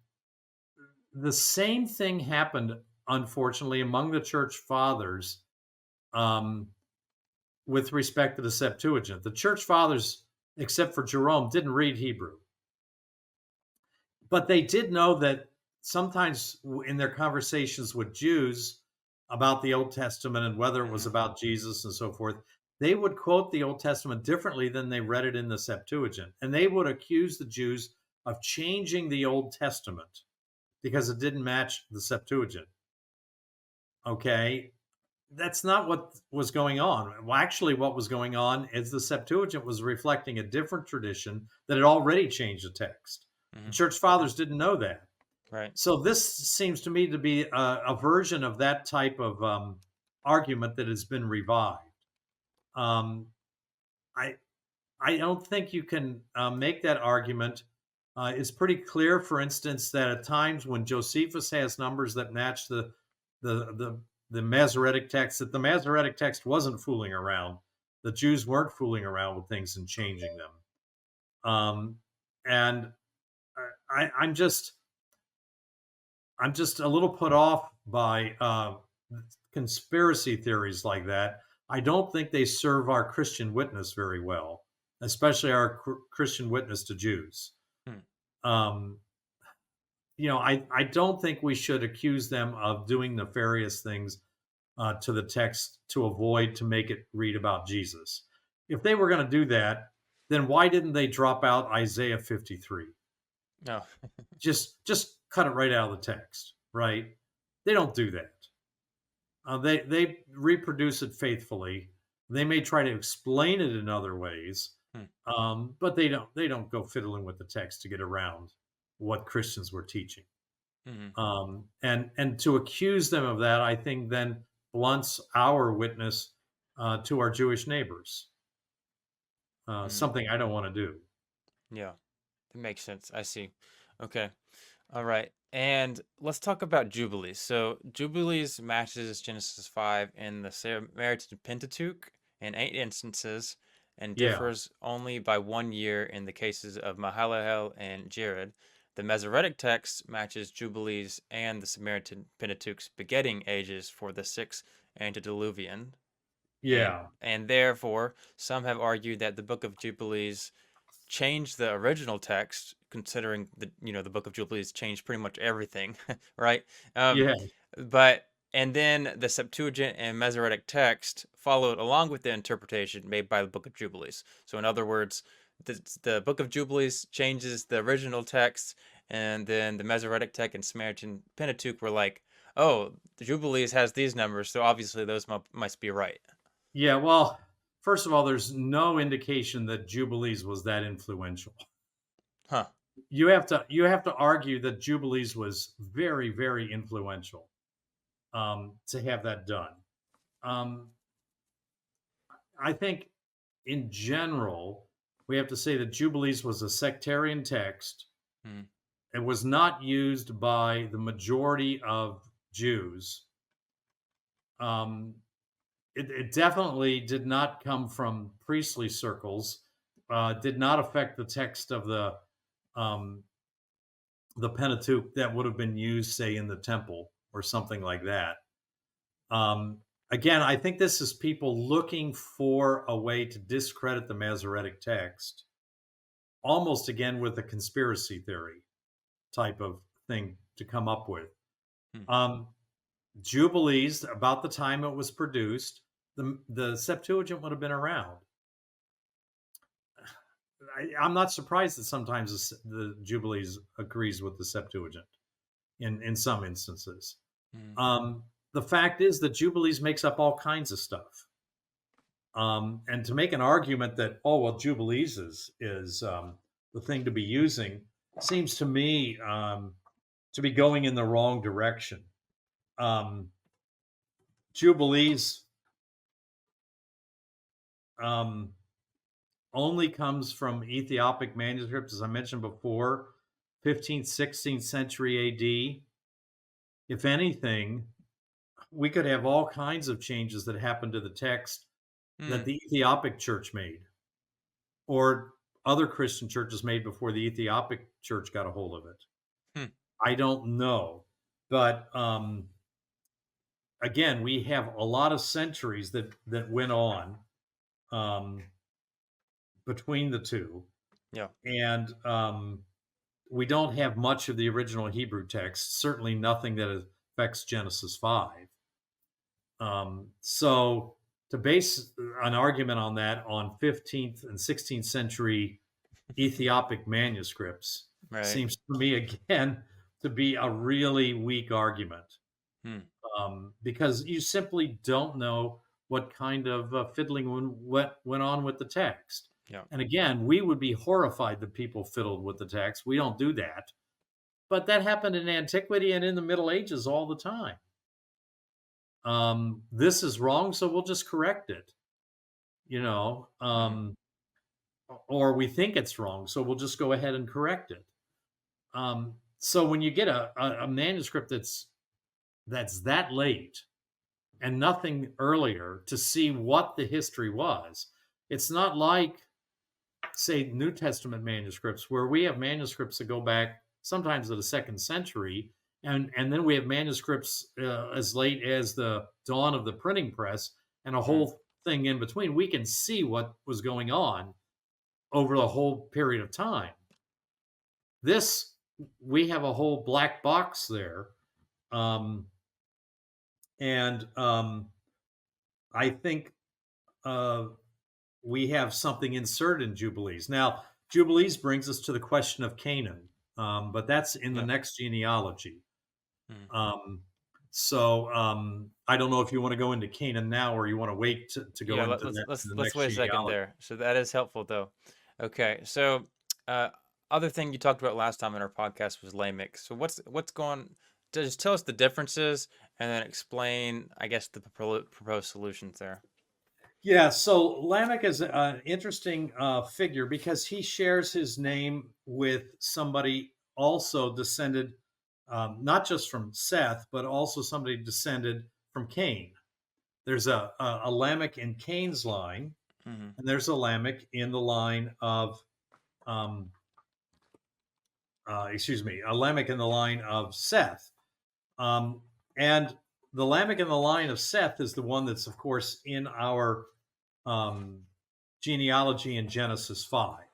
the same thing happened, unfortunately, among the church fathers um, with respect to the Septuagint. The church fathers, except for Jerome, didn't read Hebrew, but they did know that sometimes in their conversations with Jews about the Old Testament and whether it was Hmm. about Jesus and so forth, they would quote the Old Testament differently than they read it in the Septuagint. And they would accuse the Jews of changing the Old Testament because it didn't match the Septuagint. Okay. That's not what was going on. Well, actually, what was going on is the Septuagint was reflecting a different tradition that had already changed the text. The Hmm. church fathers didn't know that. Right. So this seems to me to be a version of that type of argument that has been revived. Um, I I don't think you can make that argument. It's pretty clear, for instance, that at times when Josephus has numbers that match the the the Masoretic text, that the Masoretic text wasn't fooling around. The Jews weren't fooling around with things and changing them. And I'm just a little put off by conspiracy theories like that. I don't think they serve our Christian witness very well, especially our Christian witness to Jews. Hmm. Um, I don't think we should accuse them of doing nefarious things to the text to avoid to make it read about Jesus. If they were going to do that, then why didn't they drop out Isaiah 53? No. Just cut it right out of the text, right? They don't do that. They reproduce it faithfully. They may try to explain it in other ways, Hmm. but they don't go fiddling with the text to get around what Christians were teaching. Hmm. And to accuse them of that, I think then blunts our witness to our Jewish neighbors. Hmm. Something I don't want to do. Yeah. That makes sense. I see. Okay. All right. And let's talk about Jubilees. So Jubilees matches Genesis 5 in the Samaritan Pentateuch in 8 instances and Yeah, differs only by 1 year in the cases of Mahalalel and Jared. The Masoretic text matches Jubilees and the Samaritan Pentateuch's begetting ages for the six antediluvian, and yeah, and therefore some have argued that the Book of Jubilees changed the original text, considering the Book of Jubilees changed pretty much everything, right? Um, yeah, but and then the Septuagint and Masoretic text followed along with the interpretation made by the Book of Jubilees. So in other words, the Book of Jubilees changes the original text, and then the Masoretic text and Samaritan Pentateuch were like, oh, the Jubilees has these numbers, so obviously those must be right. yeah. Well, first of all, there's no indication that Jubilees was that influential. Huh. You have to argue that Jubilees was very, very influential to have that done. Um, I think in general, we have to say that Jubilees was a sectarian text. Hmm. It was not used by the majority of Jews. Um, it definitely did not come from priestly circles. Did not affect the text of um, the Pentateuch that would have been used, say, in the temple or something like that. Um, Again, I think this is people looking for a way to discredit the Masoretic text, almost again with a conspiracy theory type of thing to come up with. Hmm. Um, Jubilees, about the time it was produced, the Septuagint would have been around. I'm not surprised that sometimes the Jubilees agrees with the Septuagint in some instances. Hmm. The fact is that Jubilees makes up all kinds of stuff. And to make an argument that, oh well, Jubilees is the thing to be using seems to me to be going in the wrong direction. Um, Jubilees um, only comes from Ethiopic manuscripts, as I mentioned before, 15th, 16th century AD. If anything, we could have all kinds of changes that happened to the text Hmm. that the Ethiopic church made, or other Christian churches made before the Ethiopic church got a hold of it. Hmm. I don't know. But again, we have a lot of centuries that went on um, between the two. Yeah. And we don't have much of the original Hebrew text, certainly nothing that affects Genesis 5. So to base an argument on that on 15th and 16th century Ethiopic manuscripts Right. seems to me again to be a really weak argument, Hmm. because you simply don't know what kind of fiddling what went on with the text. Yeah. And again, we would be horrified that people fiddled with the text. We don't do that. But that happened in antiquity and in the Middle Ages all the time. This is wrong, so we'll just correct it, you know, Hmm. or we think it's wrong, so we'll just go ahead and correct it. So when you get a manuscript that's that late and nothing earlier to see what the history was, it's not like, say, New Testament manuscripts, where we have manuscripts that go back sometimes to the second century, and then we have manuscripts as late as the dawn of the printing press, and a Hmm. whole thing in between. We can see what was going on over the whole period of time. This, we have a whole black box there, um, and I think uh, we have something inserted in Jubilees. Now, Jubilees brings us to the question of Canaan, but that's in the Yeah. next genealogy. Hmm. Um, I don't know if you want to go into Canaan now, or you want to wait to go Yeah. into Let's that let's the let's next wait a second genealogy. there. So that is helpful though. Okay. So, uh, other thing you talked about last time in our podcast was Lamech. So what's going? Just tell us the differences and then explain, I guess, the proposed solutions there. Yeah, so Lamech is an interesting figure because he shares his name with somebody also descended not just from Seth, but also somebody descended from Cain. There's a Lamech in Cain's line, Hmm. and there's a Lamech in the line of, um, a Lamech in the line of Seth. Um, and the Lamech in the line of Seth is the one that's, of course, in our um, genealogy in Genesis 5.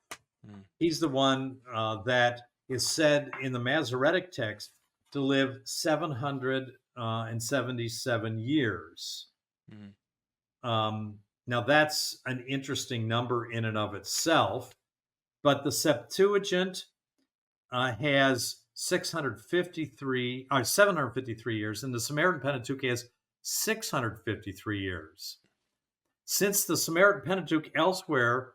Mm. He's the one that is said in the Masoretic text to live 777 years. Mm. Now, that's an interesting number in and of itself, but the Septuagint has 753 years, and the Samaritan Pentateuch has 653 years. Since the Samaritan Pentateuch elsewhere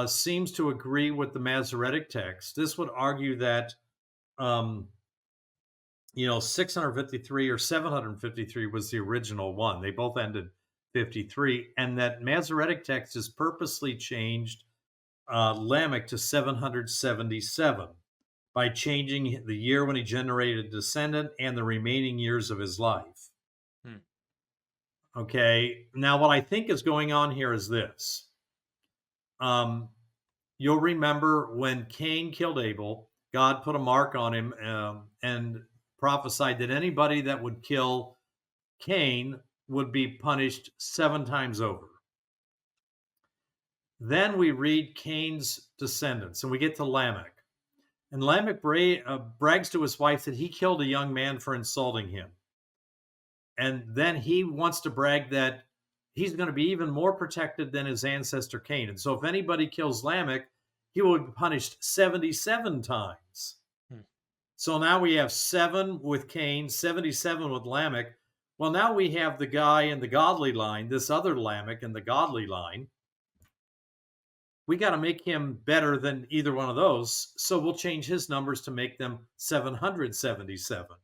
seems to agree with the Masoretic text, this would argue that 653 or 753 was the original one. They both ended 53, and that Masoretic text has purposely changed Lamech to 777 by changing the year when he generated a descendant and the remaining years of his life. Mm. Okay, now what I think is going on here is this. You'll remember when Cain killed Abel, God put a mark on him and prophesied that anybody that would kill Cain would be punished 7 times over. Then we read Cain's descendants, and we get to Lamech. And Lamech brags to his wife that he killed a young man for insulting him. And then he wants to brag that he's going to be even more protected than his ancestor Cain. And so if anybody kills Lamech, he will be punished 77 times. Hmm. So now we have 7 with Cain, 77 with Lamech. Well, now we have the guy in the godly line, this other Lamech in the godly line. We got to make him better than either one of those. So we'll change his numbers to make them 777.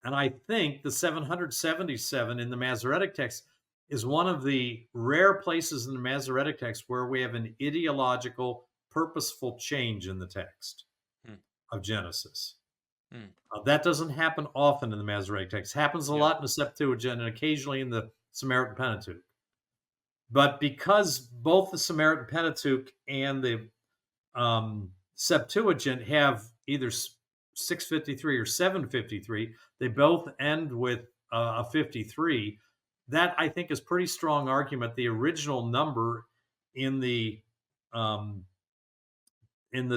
And I think the 777 in the Masoretic text is one of the rare places in the Masoretic text where we have an ideological, purposeful change in the text of Genesis. That doesn't happen often in the Masoretic text. It happens a lot in the Septuagint and occasionally in the Samaritan Pentateuch. But because both the Samaritan Pentateuch and the Septuagint have either 653 or 753, they both end with a 53. That I think is pretty strong argument. The original number in the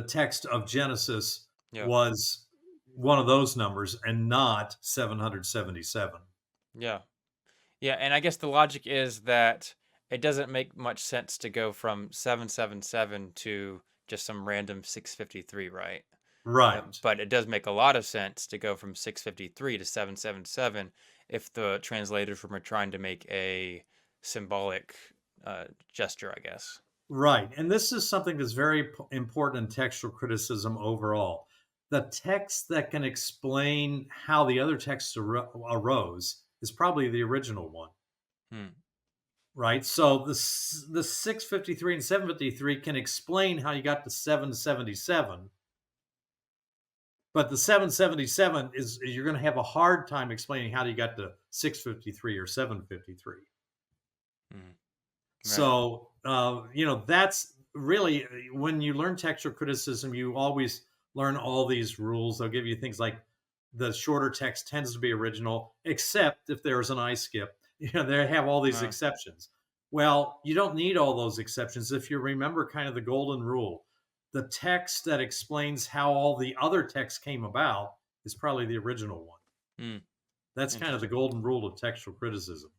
text of Genesis was one of those numbers and not 777. Yeah. Yeah, and I guess the logic is that it doesn't make much sense to go from 777 to just some random 653, right? Right. But it does make a lot of sense to go from 653 to 777 if the translators were trying to make a symbolic gesture, I guess. Right. And this is something that's very important in textual criticism overall. The text that can explain how the other texts arose is probably the original one. Right. So the 653 and 753 can explain how you got to 777. But the 777 is you're going to have a hard time explaining how you got to 653 or 753. Right. So, that's really when you learn textual criticism, you always learn all these rules. They'll give you things like the shorter text tends to be original, except if there's an I skip. They have all these exceptions. Well, you don't need all those exceptions if you remember kind of the golden rule. The text that explains how all the other texts came about is probably the original one. That's kind of the golden rule of textual criticism.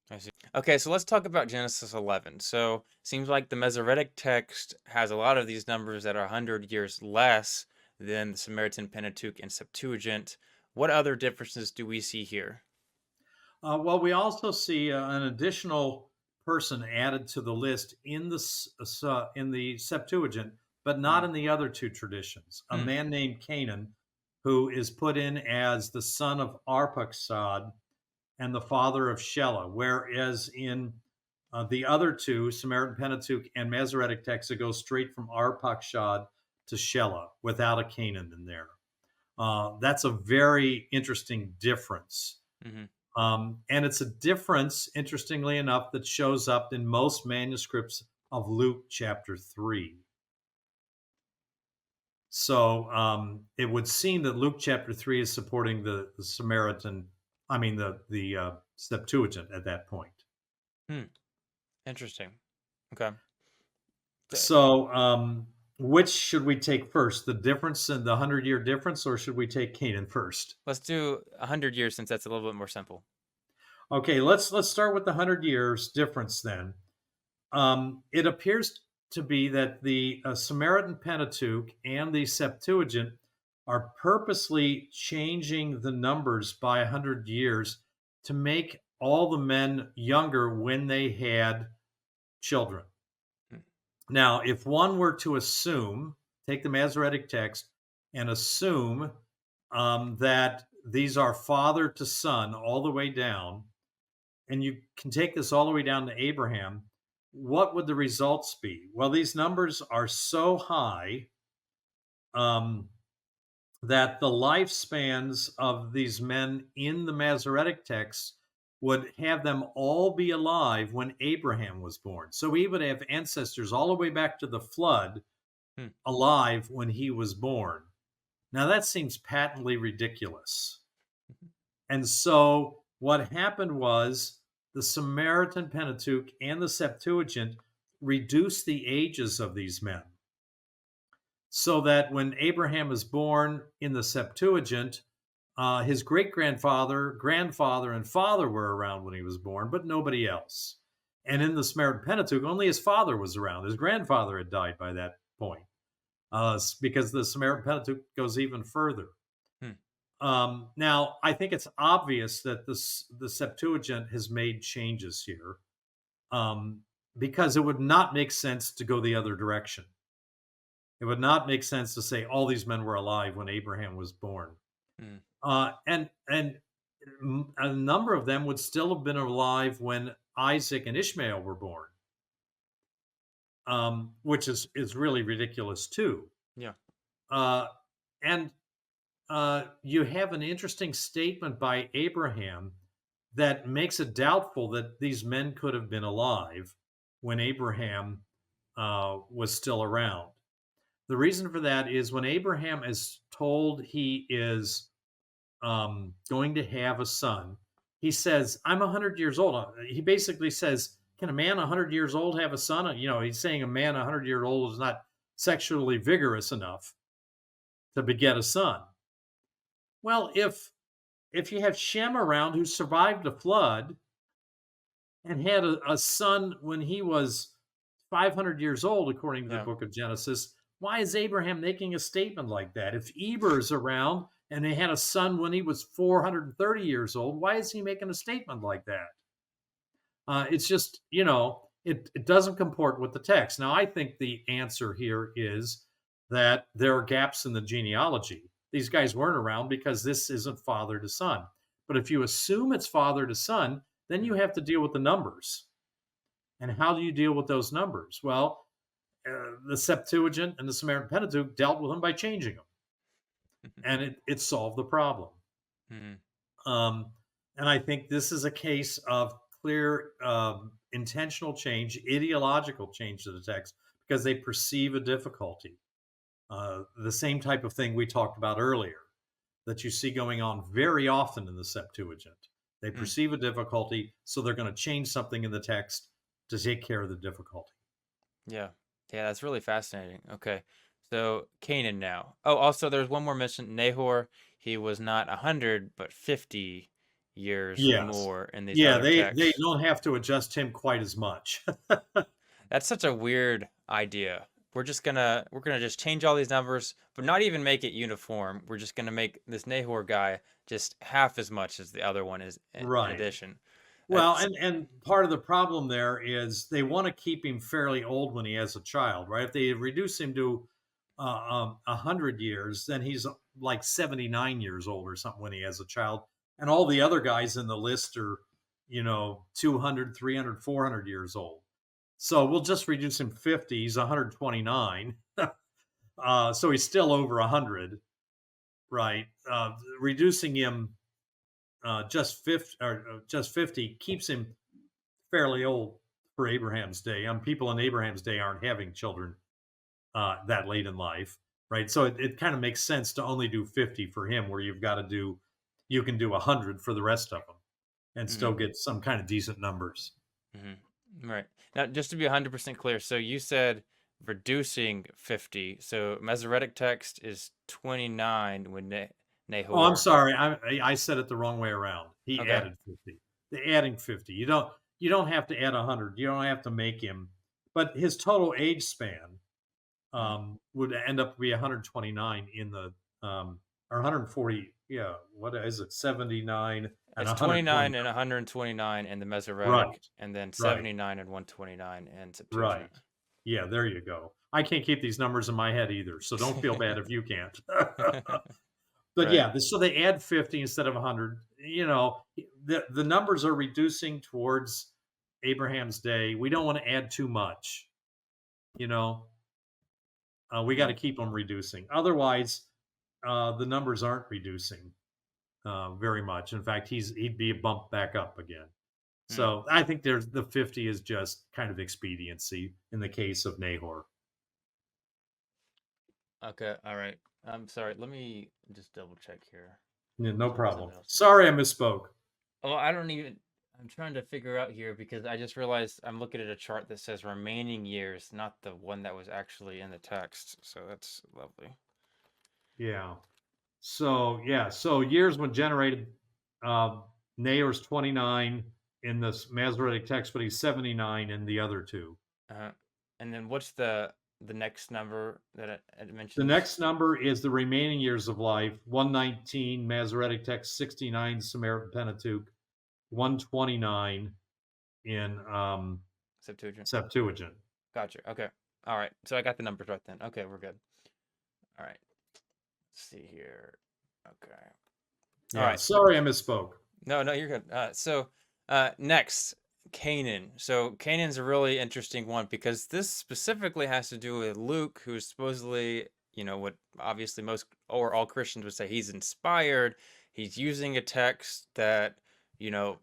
I see. Okay, so let's talk about Genesis 11. So, seems like the Masoretic text has a lot of these numbers that are 100 years less than the Samaritan Pentateuch and Septuagint. What other differences do we see here? Well, we also see an additional person added to the list in the Septuagint, but not in the other two traditions. A man named Canaan, who is put in as the son of Arpachshad and the father of Shelah, whereas in the other two, Samaritan Pentateuch and Masoretic texts, it goes straight from Arpachshad to Shelah without a Canaan in there. That's a very interesting difference. Hmm. And it's a difference, interestingly enough, that shows up in most manuscripts of Luke chapter 3. So it would seem that Luke chapter 3 is supporting the Samaritan, I mean, the Septuagint at that point. Hmm. Interesting. Okay. So which should we take first? The difference in the 100-year difference, or should we take Canaan first? Let's do 100 years since that's a little bit more simple. Okay, let's start with the 100 years difference then. It appears to be that the Samaritan Pentateuch and the Septuagint are purposely changing the numbers by 100 years to make all the men younger when they had children. Mm. Now, if one were to assume, take the Masoretic text and assume that these are father to son all the way down, and you can take this all the way down to Abraham, what would the results be? Well, these numbers are so high um, that the lifespans of these men in the Masoretic text would have them all be alive when Abraham was born. So we would have ancestors all the way back to the flood Hmm. alive when he was born. Now that seems patently ridiculous. And so what happened was the Samaritan Pentateuch and the Septuagint reduced the ages of these men so that when Abraham was born in the Septuagint, his great grandfather, grandfather, and father were around when he was born, but nobody else. And in the Samaritan Pentateuch, only his father was around. His grandfather had died by that point, because the Samaritan Pentateuch goes even further. Hmm. Now, I think it's obvious that the Septuagint has made changes here, um, because it would not make sense to go the other direction. It would not make sense to say all these men were alive when Abraham was born, Hmm. and a number of them would still have been alive when Isaac and Ishmael were born, which is really ridiculous too. Yeah. Uh, and you have an interesting statement by Abraham that makes it doubtful that these men could have been alive when Abraham was still around. The reason for that is when Abraham is told he is going to have a son, he says, "I'm 100 years old." He basically says, "Can a man 100 years old have a son?" You know, he's saying a man 100 years old is not sexually vigorous enough to beget a son. Well, if you have Shem around who survived a flood and had a son when he was 500 years old, according to the Yeah. book of Genesis, why is Abraham making a statement like that? If Eber is around and they had a son when he was 430 years old, why is he making a statement like that? It's just, it doesn't comport with the text. Now, I think the answer here is that there are gaps in the genealogy. These guys weren't around because this isn't father to son. But if you assume it's father to son, then you Hmm. have to deal with the numbers. And how do you deal with those numbers? Well, the Septuagint and the Samaritan Pentateuch dealt with them by changing them, and it solved the problem. Hmm. Um, and I think this is a case of clear intentional change, ideological change to the text because they perceive a difficulty. The same type of thing we talked about earlier that you see going on very often in the Septuagint. They Hmm. perceive a difficulty, so they're going to change something in the text to take care of the difficulty. Yeah. Yeah, that's really fascinating. Okay. So Canaan now. Oh, also there's one more mention. Nahor, he was not 100, but 50 years Yes. more in these Yeah, other they texts. don't have to adjust him quite as much. That's such a weird idea. We're gonna just change all these numbers, but not even make it uniform. We're just gonna make this Nahor guy just half as much as the other one is in Right. addition. Well, That's and part of the problem there is they want to keep him fairly old when he has a child, right? If they reduce him to 100 years, then he's like 79 years old or something when he has a child, and all the other guys in the list are, 200, 300, 400 years old. So we'll just reduce him 50. He's 129, so he's still over 100. right? Reducing him just 50 keeps him fairly old for Abraham's day. People in Abraham's day aren't having children that late in life, right? So it kind of makes sense to only do 50 for him, where you can do 100 for the rest of them and Hmm. still get some kind of decent numbers. Right. Now, just to be 100% clear, so you said reducing 50. So Masoretic text is 29 with Oh, I'm Nahor. sorry. I said it the wrong way around. He Okay. added 50. The adding 50. You don't have to add 100. You don't have to make him. But his total age span Mhm. would end up to be 129 in the or 140. Yeah, what is it? 79 and It's 129. 29 and 129 in the Masoretic, Right, and then right, 79 and 129 in Septuagint. right. Yeah, there you go. I can't keep these numbers in my head either, so don't feel bad if you can't. But Right. yeah, so they add 50 instead of 100. The numbers are reducing towards Abraham's day. We don't want to add too much. You know, we got Hmm. to keep them reducing. Otherwise, the numbers aren't reducing very much. In fact, he'd be bumped back up again. Hmm. So I think there's the 50 is just kind of expediency in the case of Nahor. Okay. All right. I'm sorry. Let me just double check here. Yeah, no Something problem. else. Sorry, I misspoke. Oh, I don't even. I'm trying to figure out here because I just realized I'm looking at a chart that says remaining years, not the one that was actually in the text. So that's lovely. Yeah. So years when generated, uh, Nahor's 29 in this Masoretic text, but he's 79 in the other two. Uh-huh. And then what's the next number that it The mentions? next number is the remaining years of life: 119 Masoretic text, 69 Samaritan Pentateuch, 129 in Septuagint. Septuagint. Gotcha. Okay. All right. So I got the numbers right then. Okay, we're good. All right. Let's see here. Okay. All Yeah, right. sorry I misspoke. No, no, you're good. Next, Canaan. So Canaan's a really interesting one because this specifically has to do with Luke, who's supposedly, what obviously most or all Christians would say he's inspired. He's using a text that, you know,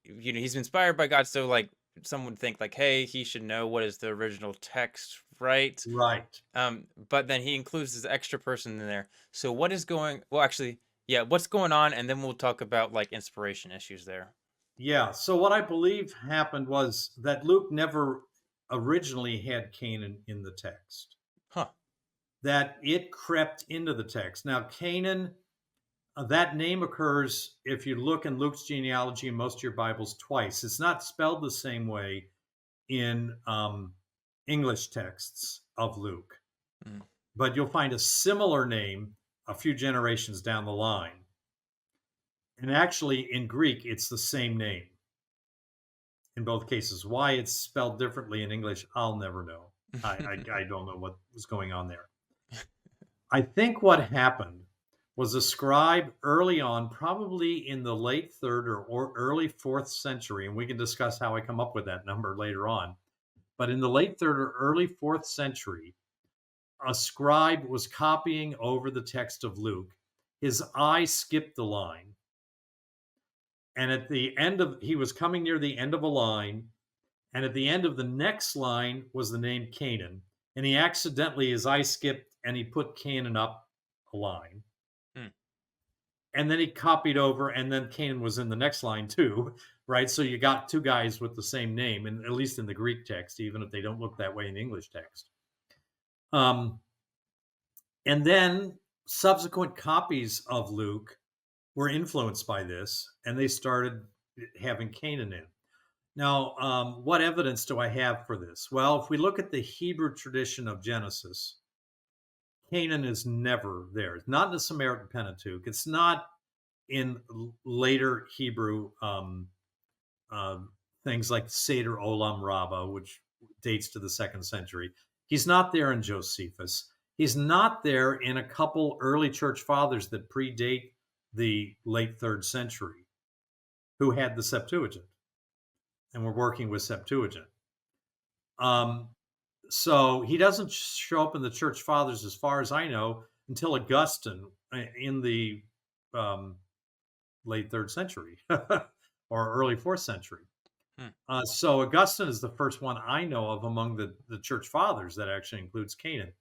he's inspired by God. So like some would think like, hey, he should know what is the original text, right? Right. But then he includes this extra person in there. So what is going? Well, actually, yeah, what's going on, and then we'll talk about like inspiration issues there. Yeah. So what I believe happened was that Luke never originally had Canaan in the text. Huh. That it crept into the text. Now, Canaan, that name occurs if you look in Luke's genealogy in most of your Bibles twice. It's not spelled the same way in English texts of Luke, Mm. but you'll find a similar name a few generations down the line. And actually, in Greek, it's the same name in both cases. Why it's spelled differently in English, I'll never know. I don't know what was going on there. I think what happened was a scribe early on, probably in the late third or early fourth century, and we can discuss how I come up with that number later on. But in the late third or early fourth century, a scribe was copying over the text of Luke. His eye skipped the line. And he was coming near the end of a line. And at the end of the next line was the name Canaan. And his eye skipped and he put Canaan up a line. Mm. And then he copied over, and then Canaan was in the next line too, right? So you got two guys with the same name, and at least in the Greek text, even if they don't look that way in the English text. Um, and then subsequent copies of Luke were influenced by this, and they started having Canaan in. Now, what evidence do I have for this? Well, if we look at the Hebrew tradition of Genesis, Canaan is never there. It's not in the Samaritan Pentateuch. It's not in later Hebrew uh, things like Seder Olam Rabbah, which dates to the 2nd century. He's not there in Josephus. He's not there in a couple early church fathers that predate the late 3rd century who had the Septuagint and were working with Septuagint. Um, so he doesn't show up in the church fathers, as far as I know, until Augustine in the um, late third century or early fourth century. Hmm. So Augustine is the first one I know of among the church fathers that actually includes Canaan.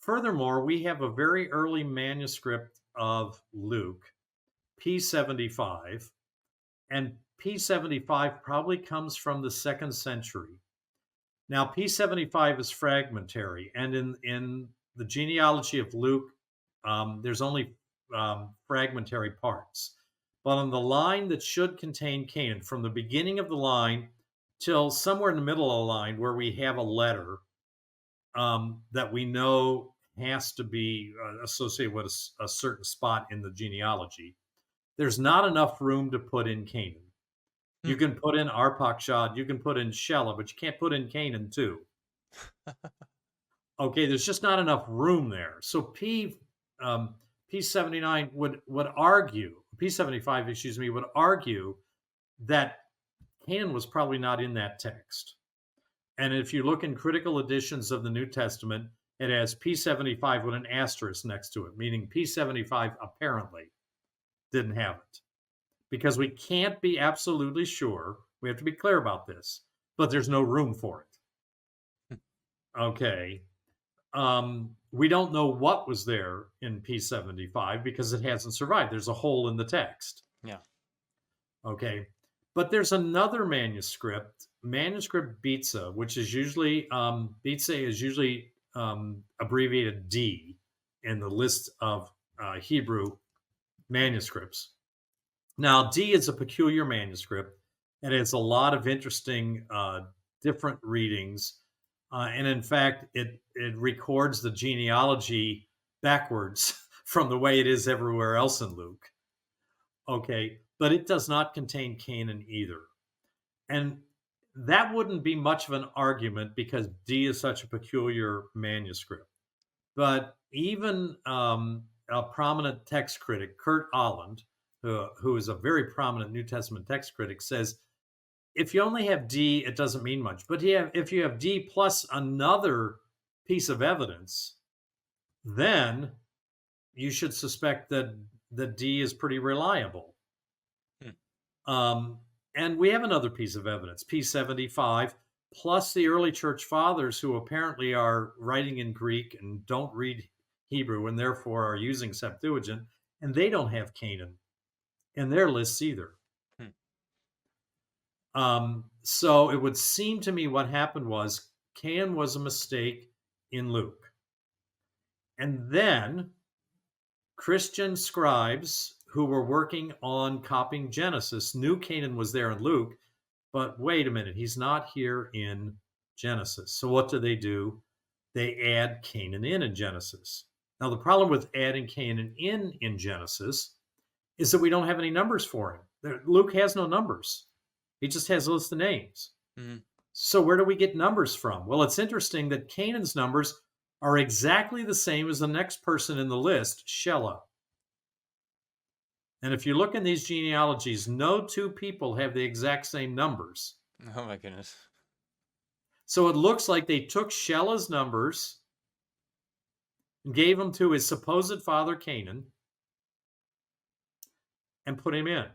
Furthermore, we have a very early manuscript of Luke, P75, and P75 probably comes from the second century. Now, P75 is fragmentary, and in the genealogy of Luke, there's only fragmentary parts. But on the line that should contain Canaan, from the beginning of the line till somewhere in the middle of the line where we have a letter that we know has to be associated with a certain spot in the genealogy, there's not enough room to put in Canaan. You Hmm. can put in Arpachshad, you can put in Shelah, but you can't put in Canaan too. Okay, there's just not enough room there. So P79 would argue, P75, excuse me, would argue that Canaan was probably not in that text. And if you look in critical editions of the New Testament, it has P75 with an asterisk next to it, meaning P75 apparently didn't have it. Because we can't be absolutely sure. We have to be clear about this, but there's no room for it. Okay. We don't know what was there in P75 because it hasn't survived. There's a hole in the text. Yeah. Okay. But there's another manuscript, manuscript Bitsa, which is usually, Bitsa is usually abbreviated D in the list of Hebrew manuscripts. Now, D is a peculiar manuscript, and it's a lot of interesting different readings. And in fact, it records the genealogy backwards from the way it is everywhere else in Luke. Okay, but it does not contain Canaan either. And that wouldn't be much of an argument because D is such a peculiar manuscript. But even a prominent text critic, Kurt Aland, who is a very prominent New Testament text critic, says if you only have D, it doesn't mean much. But if you have D plus another piece of evidence, then you should suspect that the D is pretty reliable. Hmm. And we have another piece of evidence, P75, plus the early church fathers who apparently are writing in Greek and don't read Hebrew and therefore are using Septuagint, and they don't have Canaan in their lists either. Hmm. So it would seem to me what happened was Canaan was a mistake in Luke. And then Christian scribes who were working on copying Genesis knew Canaan was there in Luke, but wait a minute, he's not here in Genesis. So what do? They add Canaan in Genesis. Now, the problem with adding Canaan in Genesis is that we don't have any numbers for him. Luke has no numbers. He just has a list of names. Mm-hmm. So where do we get numbers from? Well, it's interesting that Canaan's numbers are exactly the same as the next person in the list, Shelah. And if you look in these genealogies, no two people have the exact same numbers. Oh my goodness. So it looks like they took Shelah's numbers and gave them to his supposed father Canaan and put him in.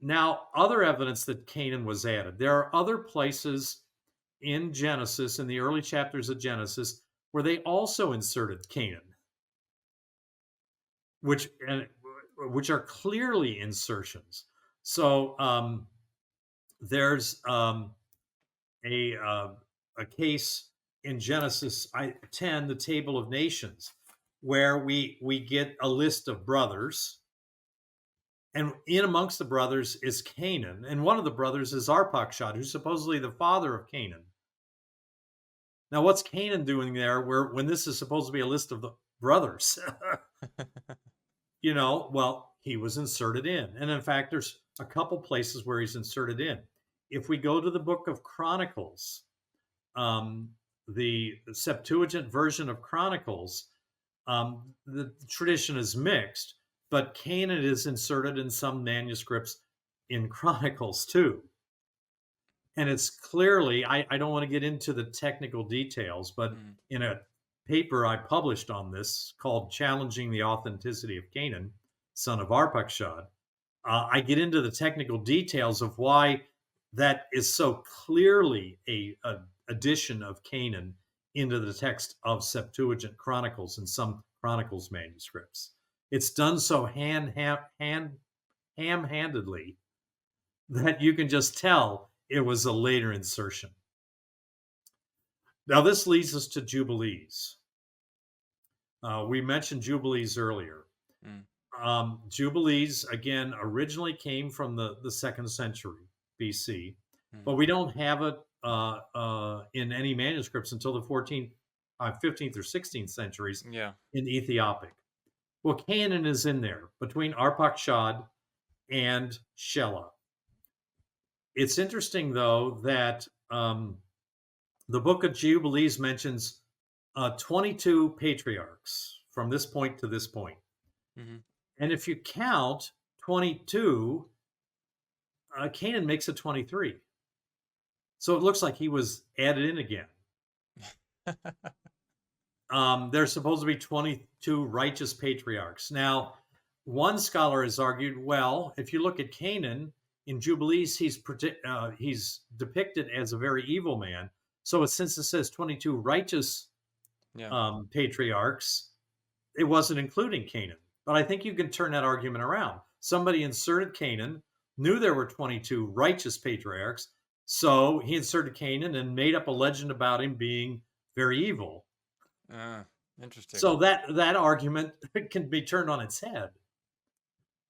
Now, other evidence that Canaan was added. There are other places in Genesis, in the early chapters of Genesis, where they also inserted Canaan, which are clearly insertions. So there's a case in Genesis 10, the Table of Nations, where we get a list of brothers, and in amongst the brothers is Canaan, and one of the brothers is Arpachshad, who's supposedly the father of Canaan. Now, what's Canaan doing there when this is supposed to be a list of the brothers? Well, he was inserted in. And in fact, there's a couple places where he's inserted in. If we go to the book of Chronicles, the Septuagint version of Chronicles, the tradition is mixed, but Canaan is inserted in some manuscripts in Chronicles too. And it's clearly, I don't want to get into the technical details, but in a paper I published on this called Challenging the Authenticity of Canaan, Son of Arpachshad, I get into the technical details of why that is so clearly a addition of Canaan into the text of Septuagint Chronicles and some Chronicles manuscripts. It's done so ham-handedly that you can just tell it was a later insertion. Now, this leads us to Jubilees. We mentioned Jubilees earlier. Jubilees, again, originally came from the second century BC, but we don't have it in any manuscripts until the 15th or 16th centuries in Ethiopic. Well, Canaan is in there between Arpachshad and Shelah. It's interesting, though, that the book of Jubilees mentions 22 patriarchs from this point to this point. And if you count 22, Canaan makes it 23. So it looks like he was added in again. There's supposed to be 22 righteous patriarchs. Now, one scholar has argued, well, if you look at Canaan in Jubilees, he's depicted as a very evil man. So since it says 22 righteous patriarchs, it wasn't including Canaan. But I think you can turn that argument around. Somebody inserted Canaan, knew there were 22 righteous patriarchs, so he inserted Canaan and made up a legend about him being very evil. Interesting. So that argument can be turned on its head.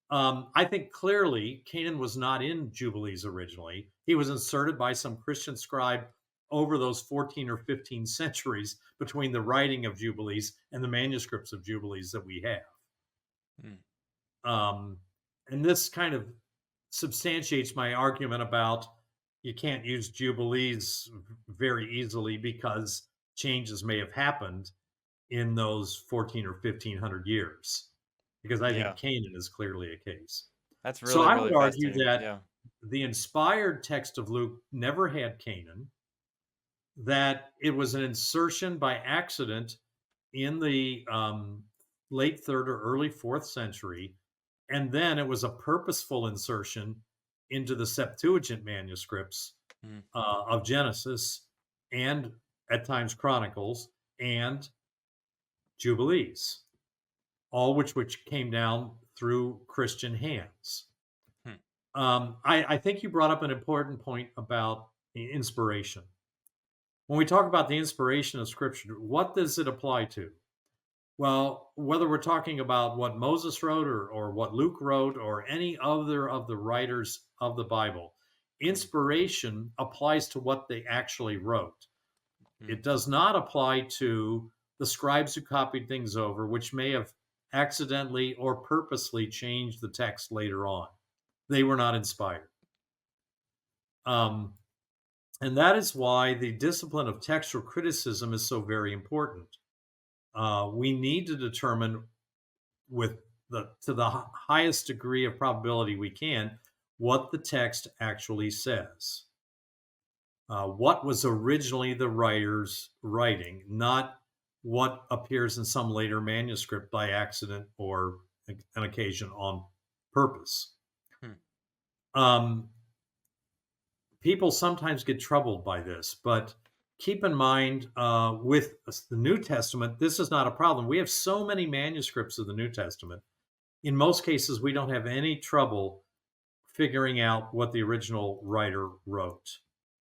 I think clearly Canaan was not in Jubilees originally. He was inserted by some Christian scribe over those 14 or 15 centuries between the writing of Jubilees and the manuscripts of Jubilees that we have. And this kind of substantiates my argument about you can't use Jubilees very easily because changes may have happened in those 14 or 1500 years. Because I think Canaan is clearly a case. That's really, so I really would argue fascinating. that the inspired text of Luke never had Canaan, that it was an insertion by accident in the late 3rd or early 4th century, and then it was a purposeful insertion into the Septuagint manuscripts of Genesis and at times Chronicles and Jubilees, all which came down through Christian hands. I think you brought up an important point about the inspiration. When we talk about the inspiration of Scripture, what does it apply to? Well, whether we're talking about what Moses wrote or what Luke wrote or any other of the writers of the Bible, inspiration applies to what they actually wrote. It does not apply to the scribes who copied things over, which may have accidentally or purposely changed the text later on. They were not inspired. And that is why the discipline of textual criticism is so very important. We need to determine to the highest degree of probability we can what the text actually says. What was originally the writer's writing, not what appears in some later manuscript by accident or an occasion on purpose. People sometimes get troubled by this, but keep in mind with the New Testament, this is not a problem. We have so many manuscripts of the New Testament. In most cases, we don't have any trouble figuring out what the original writer wrote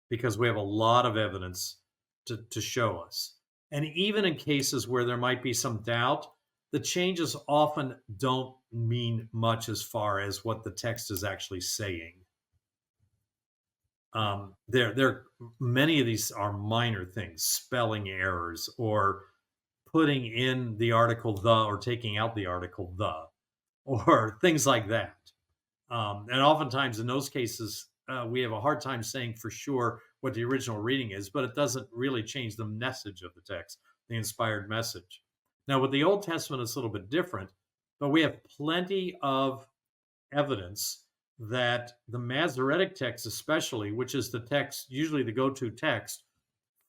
because we have a lot of evidence to show us. And even in cases where there might be some doubt, the changes often don't mean much as far as what the text is actually saying. Many of these are minor things, spelling errors, or putting in the article the or taking out the article the, or things like that. And oftentimes in those cases, we have a hard time saying for sure what the original reading is, but it doesn't really change the message of the text, the inspired message. Now, with the Old Testament, it's a little bit different, but we have plenty of evidence that the Masoretic text, especially, which is the text, usually the go-to text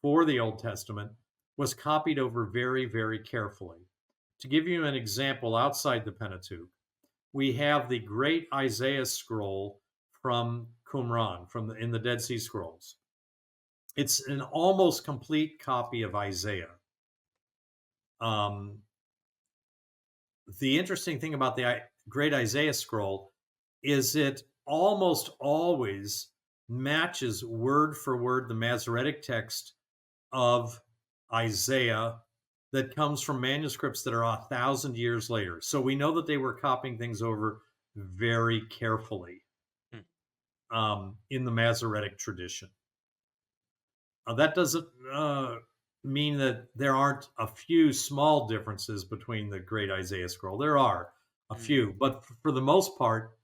for the Old Testament, was copied over very, very carefully. To give you an example outside the Pentateuch, we have the great Isaiah scroll from Qumran, in the Dead Sea Scrolls. It's an almost complete copy of Isaiah. Um, the interesting thing about the great Isaiah scroll is it almost always matches word for word the Masoretic text of Isaiah that comes from manuscripts that are 1,000 years later. So we know that they were copying things over very carefully Hmm. in the Masoretic tradition. That doesn't mean that there aren't a few small differences between the Great Isaiah Scroll. There are a Mm. few, but for the most part,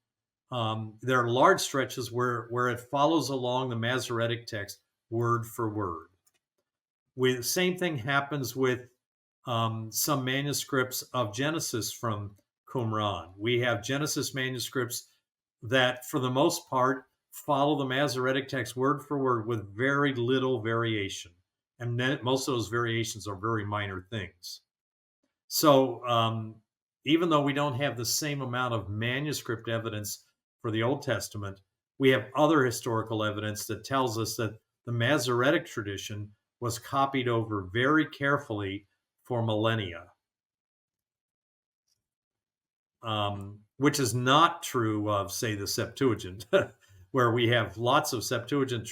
there are large stretches where it follows along the Masoretic text word for word. The same thing happens with some manuscripts of Genesis from Qumran. We have Genesis manuscripts that, for the most part, follow the Masoretic text word for word with very little variation. And then most of those variations are very minor things. So even though we don't have the same amount of manuscript evidence for the Old Testament, we have other historical evidence that tells us that the Masoretic tradition was copied over very carefully for millennia, which is not true of, say, the Septuagint, where we have lots of Septuagint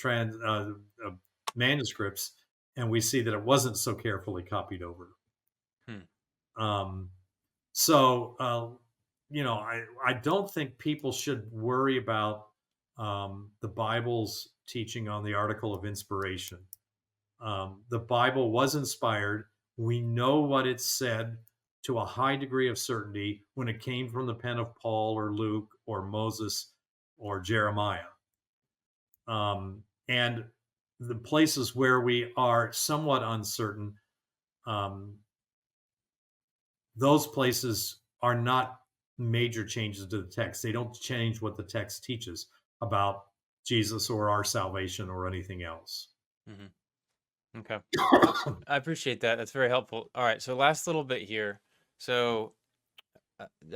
manuscripts, and we see that it wasn't so carefully copied over. Hmm. Um, so, I don't think people should worry about the Bible's teaching on the article of inspiration. The Bible was inspired. We know what it said to a high degree of certainty when it came from the pen of Paul or Luke or Moses or Jeremiah. And the places where we are somewhat uncertain, um, those places are not major changes to the text. They don't change what the text teaches about Jesus or our salvation or anything else. Mm-hmm. Okay. I appreciate that. That's very helpful. All right. So last little bit here. So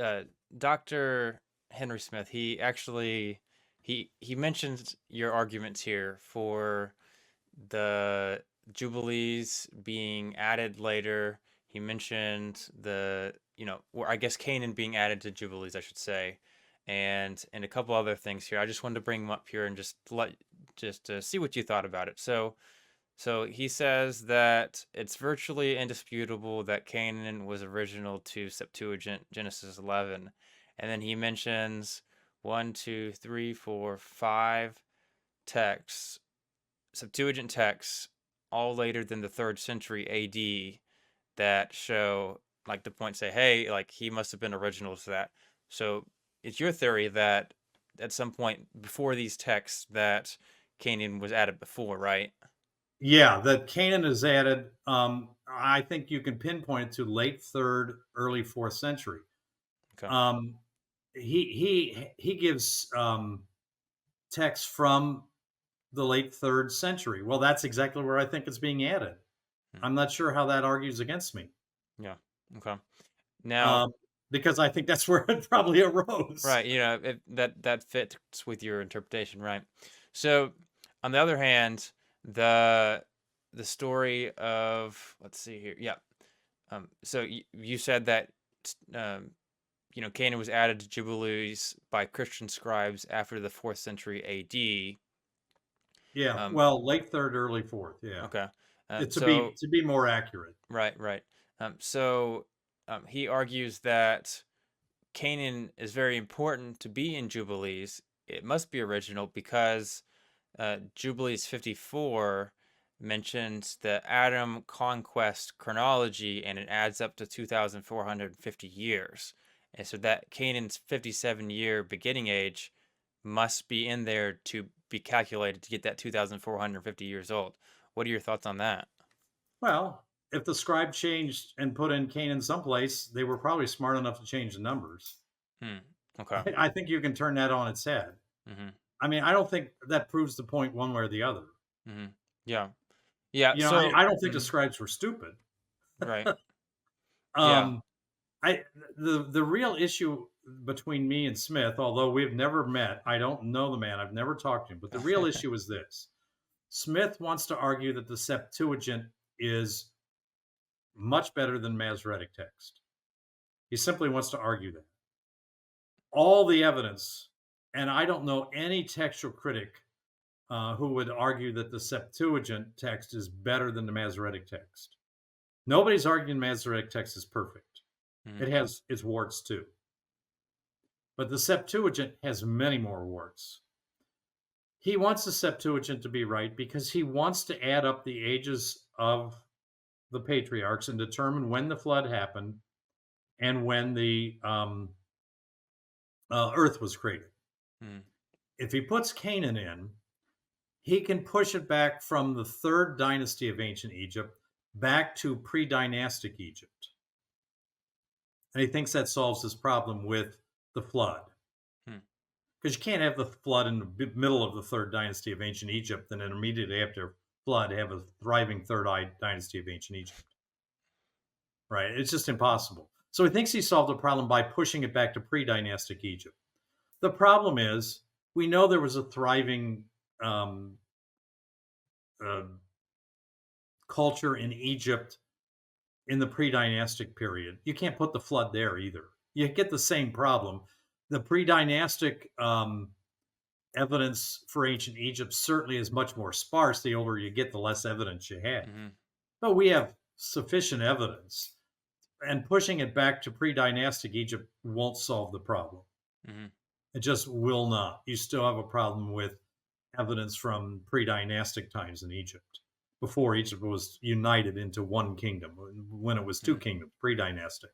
uh, Dr. Henry Smith, he actually he mentioned your arguments here for the Jubilees being added later. He mentioned or I guess Canaan being added to Jubilees, I should say, and a couple other things here. I just wanted to bring them up here and just to see what you thought about it. So he says that it's virtually indisputable that Canaan was original to Septuagint Genesis 11. And then he mentions one, two, three, four, five texts, Septuagint texts, all later than the third century AD that show, like, the point say, hey, like, he must have been original to that. So it's your theory that at some point before these texts that Canaan was added before, right? Yeah, the Canaan is added. I think you can pinpoint it to late third, early fourth century. Okay. Um, he gives text from the late third century. Well, that's exactly where I think it's being added. Hmm. I'm not sure how that argues against me, Yeah. Okay. Now, um, because I think that's where it probably arose. right, that fits with your interpretation, right? So, on the other hand, the the story of, let's see here, yeah. So you said that um, Canaan was added to Jubilees by Christian scribes after the fourth century A.D. Yeah, Um, well, late third, early fourth. Yeah, okay. to be So more accurate. right, right. So he argues that Canaan is very important to be in Jubilees. It must be original because Jubilees 54 mentions the Adam conquest chronology and it adds up to 2,450 years. And so that Canaan's 57-year beginning age must be in there to be calculated to get that 2,450 years old. What are your thoughts on that? Well, if the scribe changed and put in Canaan someplace, they were probably smart enough to change the numbers. Hmm. Okay. I think you can turn that on its head. Mm-hmm. I mean, I don't think that proves the point one way or the other. Mm-hmm. Yeah. Yeah. So, I don't think the mhm, scribes were stupid. right. Yeah. Um, I the real issue between me and Smith, although we've never met, I don't know the man, I've never talked to him, but the real issue is this. Smith wants to argue that the Septuagint is much better than Masoretic text. He simply wants to argue that. All the evidence, and I don't know any textual critic who would argue that the Septuagint text is better than the Masoretic text. Nobody's arguing Masoretic text is perfect. Mhm, It has its warts too. But the Septuagint has many more warts. He wants the Septuagint to be right because he wants to add up the ages of the patriarchs and determine when the flood happened and when the earth was created. mhm, If he puts Canaan in, he can push it back from the third dynasty of ancient Egypt back to pre dynastic Egypt. And he thinks that solves his problem with the flood. mhm, Because you can't have the flood in the middle of the third dynasty of ancient Egypt and then immediately after flood have a thriving third dynasty of ancient Egypt. Right? It's just impossible. So he thinks he solved the problem by pushing it back to pre dynastic Egypt. The problem is we know there was a thriving um, uh, culture in Egypt in the pre dynastic period. You can't put the flood there either. You get the same problem. The pre dynastic evidence for ancient Egypt certainly is much more sparse. The older you get, the less evidence you have. mhm, But we have sufficient evidence, and pushing it back to pre dynastic Egypt won't solve the problem. mhm, It just will not. You still have a problem with evidence from pre dynastic times in Egypt, before Egypt was united into one kingdom, when it was two mhm, kingdoms, pre dynastic.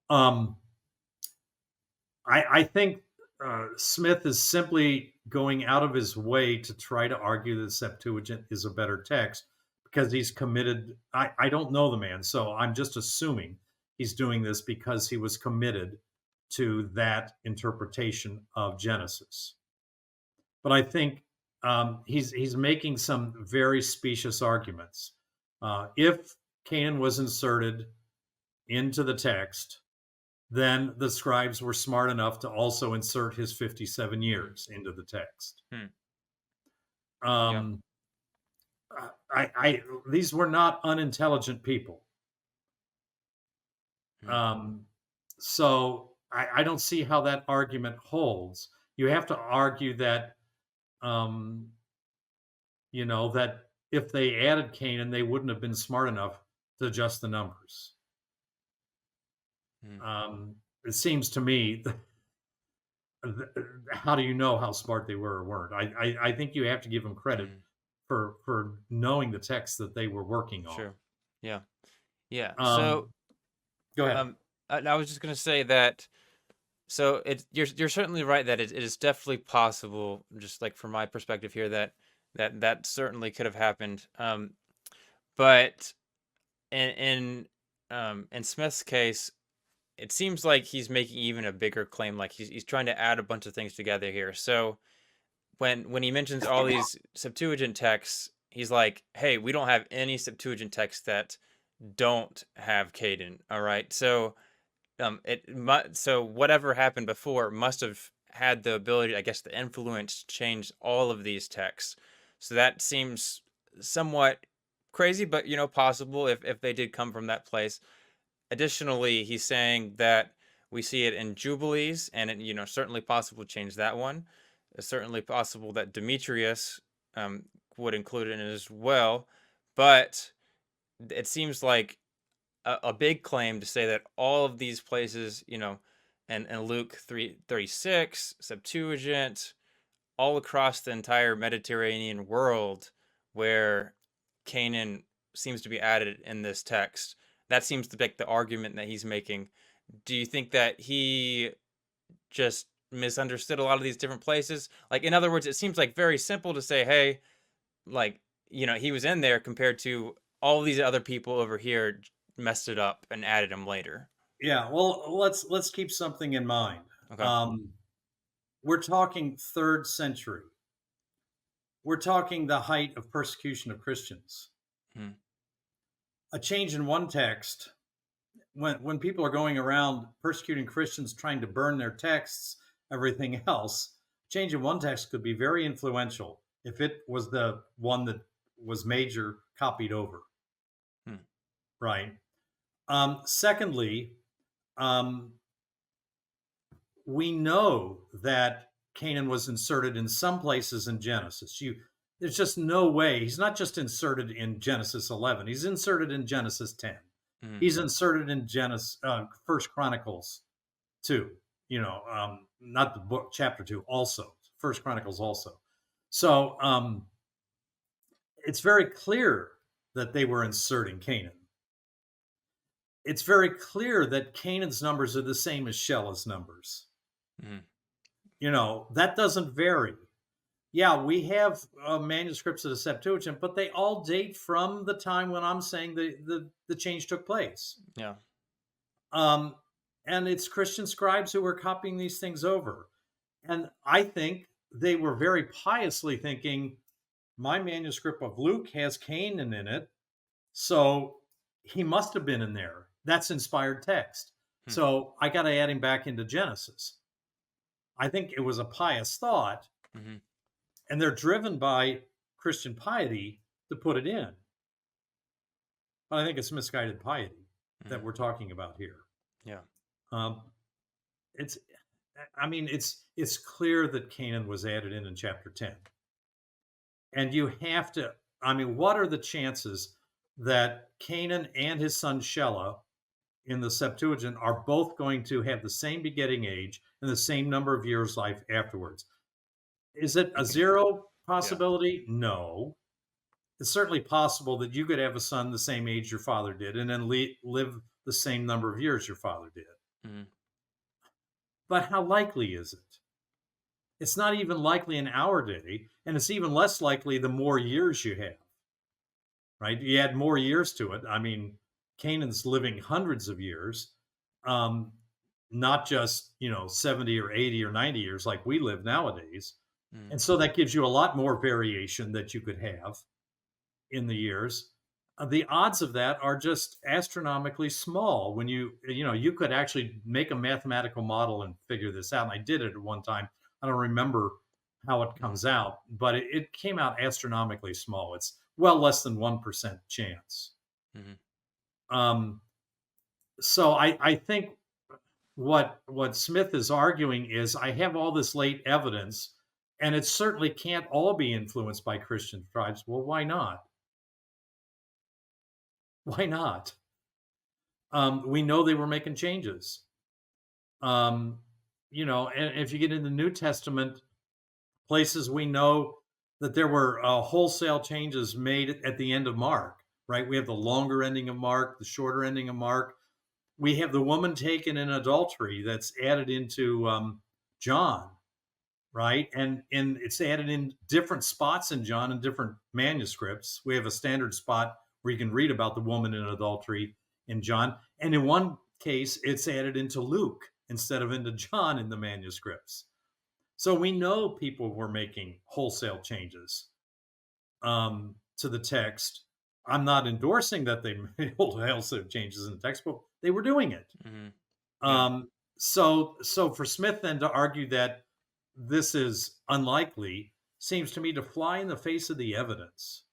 Um, I think Smith is simply going out of his way to try to argue that the Septuagint is a better text because he's committed. I don't know the man, so I'm just assuming he's doing this because he was committed to that interpretation of Genesis. But I think he's making some very specious arguments. If Canaan was inserted into the text, then the scribes were smart enough to also insert his 57 mhm, years into the text. mhm. Yep. Um, these were not unintelligent people. Mhm, Um, so I don't see how that argument holds. You have to argue that, um, that if they added Canaan, they wouldn't have been smart enough to adjust the numbers. mhm, It seems to me how do you know how smart they were or weren't? I think you have to give them credit mhm. for knowing the text that they were working on. Sure. Yeah. Yeah. Um, So, Go ahead. um, I was just gonna say that. So you're certainly right that it is definitely possible, just like from my perspective here, that certainly could have happened. But in Smith's case, it seems like he's making even a bigger claim. Like he's trying to add a bunch of things together here. So when he mentions all these Septuagint texts, he's like, "Hey, we don't have any Septuagint texts that don't have Caden." All right, so so whatever happened before must have had the ability, I guess, the influence to change all of these texts. So that seems somewhat crazy, but possible if they did come from that place. Additionally, he's saying that we see it in Jubilees, and it, certainly possible to change that one. It's certainly possible that Demetrius would include it in it as well, but it seems like a big claim to say that all of these places, and Luke 3:36, Septuagint, all across the entire Mediterranean world, where Canaan seems to be added in this text. That seems to be like the argument that he's making. Do you think that he just misunderstood a lot of these different places? Like, in other words, it seems like very simple to say, hey, like, he was in there compared to all these other people over here messed it up and added him later. Yeah. Well, let's keep something in mind. Okay. Um, we're talking third century. we're talking the height of persecution of Christians. Hmm. A change in one text, when people are going around persecuting Christians, trying to burn their texts, everything else, change in one text could be very influential if it was the one that was major copied over, Hmm. right? Secondly, um, we know that Canaan was inserted in some places in Genesis. There's just no way he's not just inserted in Genesis 11. He's inserted in Genesis 10. Hmm. He's inserted in Genesis First Chronicles 2. Not the book chapter 2. Also, First Chronicles also. So it's very clear that they were inserting Canaan. It's very clear that Canaan's numbers are the same as Shela's numbers. Hmm. That doesn't vary. Yeah, we have manuscripts of the Septuagint, but they all date from the time when I'm saying the change took place. Yeah. And it's Christian scribes who were copying these things over. And I think they were very piously thinking, my manuscript of Luke has Canaan in it, so he must have been in there. That's inspired text. Hmm. So I got to add him back into Genesis. I think it was a pious thought, Hmm. and they're driven by Christian piety to put it in. But I think it's misguided piety that we're talking about here. Yeah. It's clear that Canaan was added in chapter 10. And you have to, what are the chances that Canaan and his son Shelah in the Septuagint are both going to have the same begetting age and the same number of years life afterwards? Is it a zero possibility? Yeah. No. It's certainly possible that you could have a son the same age your father did and then live the same number of years your father did. Mm-hmm. But how likely is it? It's not even likely in our day, and it's even less likely the more years you have, right? You add more years to it. Canaan's living hundreds of years, not just, 70 or 80 or 90 years like we live nowadays. Mm. And so that gives you a lot more variation that you could have in the years. The odds of that are just astronomically small when you could actually make a mathematical model and figure this out. And I did it at one time. I don't remember how it comes out, but it came out astronomically small. It's well less than 1% chance. Mm-hmm. So I think what Smith is arguing is I have all this late evidence, and it certainly can't all be influenced by Christian tribes. Well, why not? Why not? We know they were making changes. And if you get in the New Testament, places we know that there were wholesale changes made at the end of Mark, right? We have the longer ending of Mark, the shorter ending of Mark. We have the woman taken in adultery that's added into John, right? And it's added in different spots in John and different manuscripts. We have a standard spot where you can read about the woman in adultery in John. And in one case, it's added into Luke instead of into John in the manuscripts. So we know people were making wholesale changes to the text. I'm not endorsing that they made wholesale changes in the text, but they were doing it. Mm-hmm. Yeah. So for Smith then to argue that this is unlikely seems to me to fly in the face of the evidence.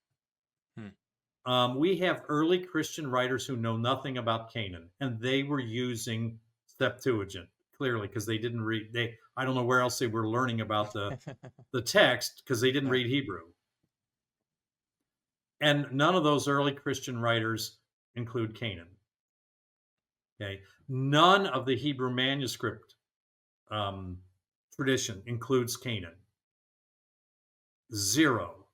We have early Christian writers who know nothing about Canaan, and they were using Septuagint clearly because they didn't read. I don't know where else they were learning about the text because they didn't read Hebrew. And none of those early Christian writers include Canaan. Okay, none of the Hebrew manuscript tradition includes Canaan. Zero.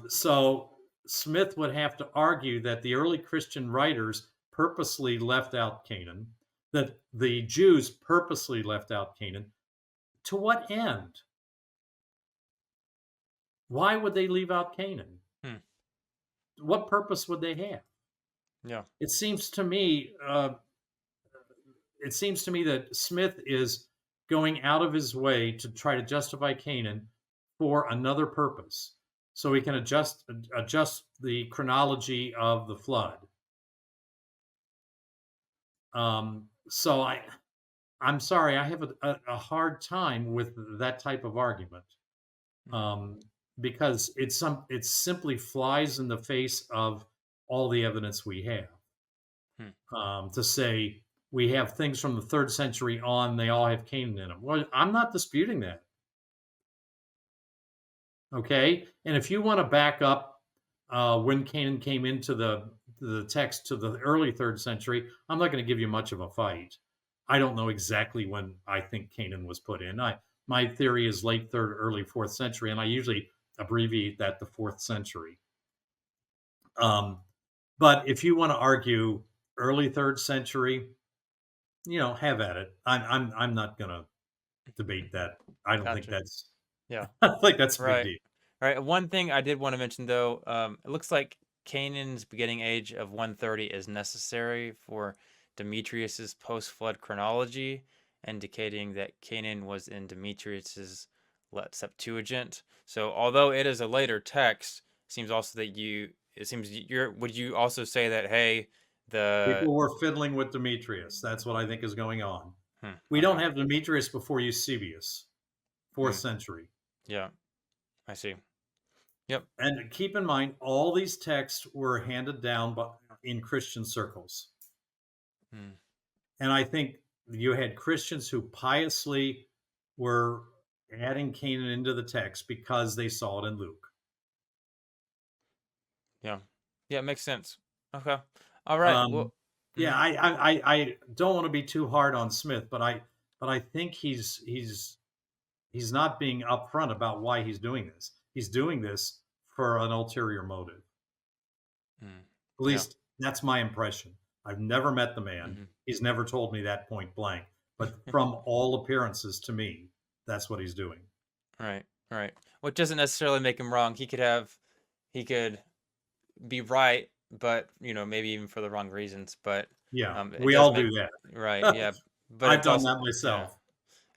So Smith would have to argue that the early Christian writers purposely left out Canaan, that the Jews purposely left out Canaan. To what end? Why would they leave out Canaan? What purpose would they have? Yeah. It seems to me that Smith is going out of his way to try to justify Canaan for another purpose, so we can adjust the chronology of the flood. So I'm sorry, I have a hard time with that type of argument, Mm, um, because it simply flies in the face of all the evidence we have. hmm, To say we have things from the third century on, they all have Canaan in them. Well, I'm not disputing that. Okay, and if you want to back up when Canaan came into the text to the early third century, I'm not going to give you much of a fight. I don't know exactly when I think Canaan was put in. My theory is late third, early fourth century, and I usually abbreviate that to fourth century. Um, but if you want to argue early third century, have at it. I'm not going to debate that. I don't think gotcha. that's Yeah. I don't think that's a big Right. deal. All right. One thing I did want to mention, though, it looks like Canaan's beginning age of 130 is necessary for Demetrius's post-flood chronology, indicating that Canaan was in Demetrius's Septuagint. So, although it is a later text, it seems also that you're. Would you also say that, hey, the People were fiddling with Demetrius. That's what I think is going on. We don't okay, have Demetrius before Eusebius, fourth hmm, century. yeah, I see. Yep. And keep in mind, all these texts were handed down in Christian circles. Hmm, And I think you had Christians who piously were adding Canaan into the text because they saw it in Luke. yeah, yeah, it makes sense. Okay. All right. Um, Well. yeah, Mhm. I don't want to be too hard on Smith, but I think he's not being upfront about why he's doing this. He's doing this for an ulterior motive. Mm. At Yeah. least that's my impression. I've never met the man. Mhm. He's never told me that point blank. But from all appearances to me, that's what he's doing. Right. Right. Which doesn't necessarily make him wrong. He could be right, but maybe even for the wrong reasons. But Yeah, it we does all make do right. that. Yeah. But I've it's done also that yeah. myself.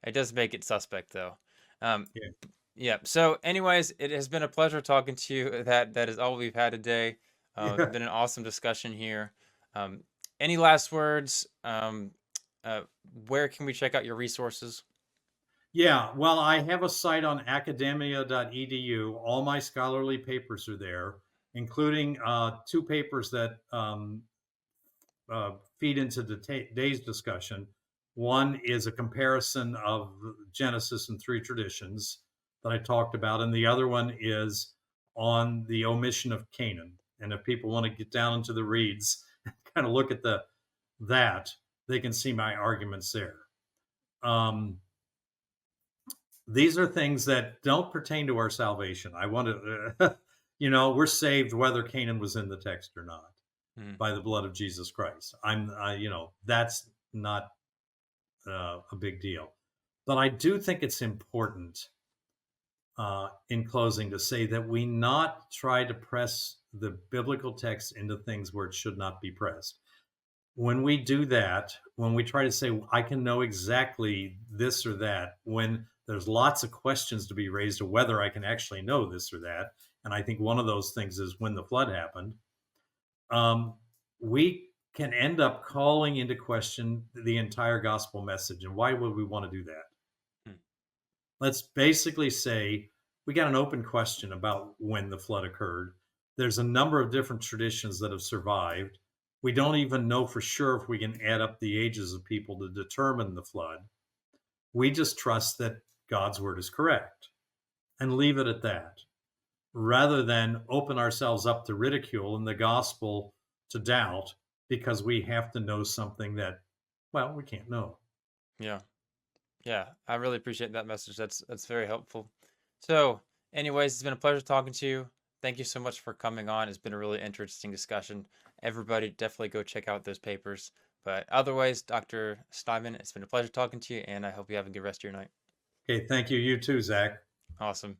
It does make it suspect though. Um. Yeah. Yeah. So, anyways, it has been a pleasure talking to you. That is all we've had today. It's Yeah. been an awesome discussion here. Um. Any last words? Uh. Where can we check out your resources? Yeah, well, I have a site on academia.edu. All my scholarly papers are there, including two papers that feed into today's discussion. One is a comparison of Genesis and three traditions that I talked about, and the other one is on the omission of Canaan. And if people want to get down into the reads, kind of look at that, they can see my arguments there. Um, these are things that don't pertain to our salvation. I want to, we're saved whether Canaan was in the text or not Mm. by the blood of Jesus Christ. That's not a big deal. But I do think it's important in closing to say that we not try to press the biblical text into things where it should not be pressed. When we do that, when we try to say, I can know exactly this or that, when there's lots of questions to be raised of whether I can actually know this or that, and I think one of those things is when the flood happened, um, we can end up calling into question the entire gospel message. And why would we want to do that? Mm. Let's basically say we got an open question about when the flood occurred. There's a number of different traditions that have survived. We don't even know for sure if we can add up the ages of people to determine the flood. We just trust that God's word is correct and leave it at that, rather than open ourselves up to ridicule and the gospel to doubt because we have to know something that, well, we can't know. Yeah. Yeah, I really appreciate that message. That's very helpful. So, anyways, it's been a pleasure talking to you. Thank you so much for coming on. It's been a really interesting discussion. Everybody, definitely go check out those papers. But otherwise, Dr. Steinmann, it's been a pleasure talking to you, and I hope you have a good rest of your night. Okay, thank you. You too, Zach. Awesome.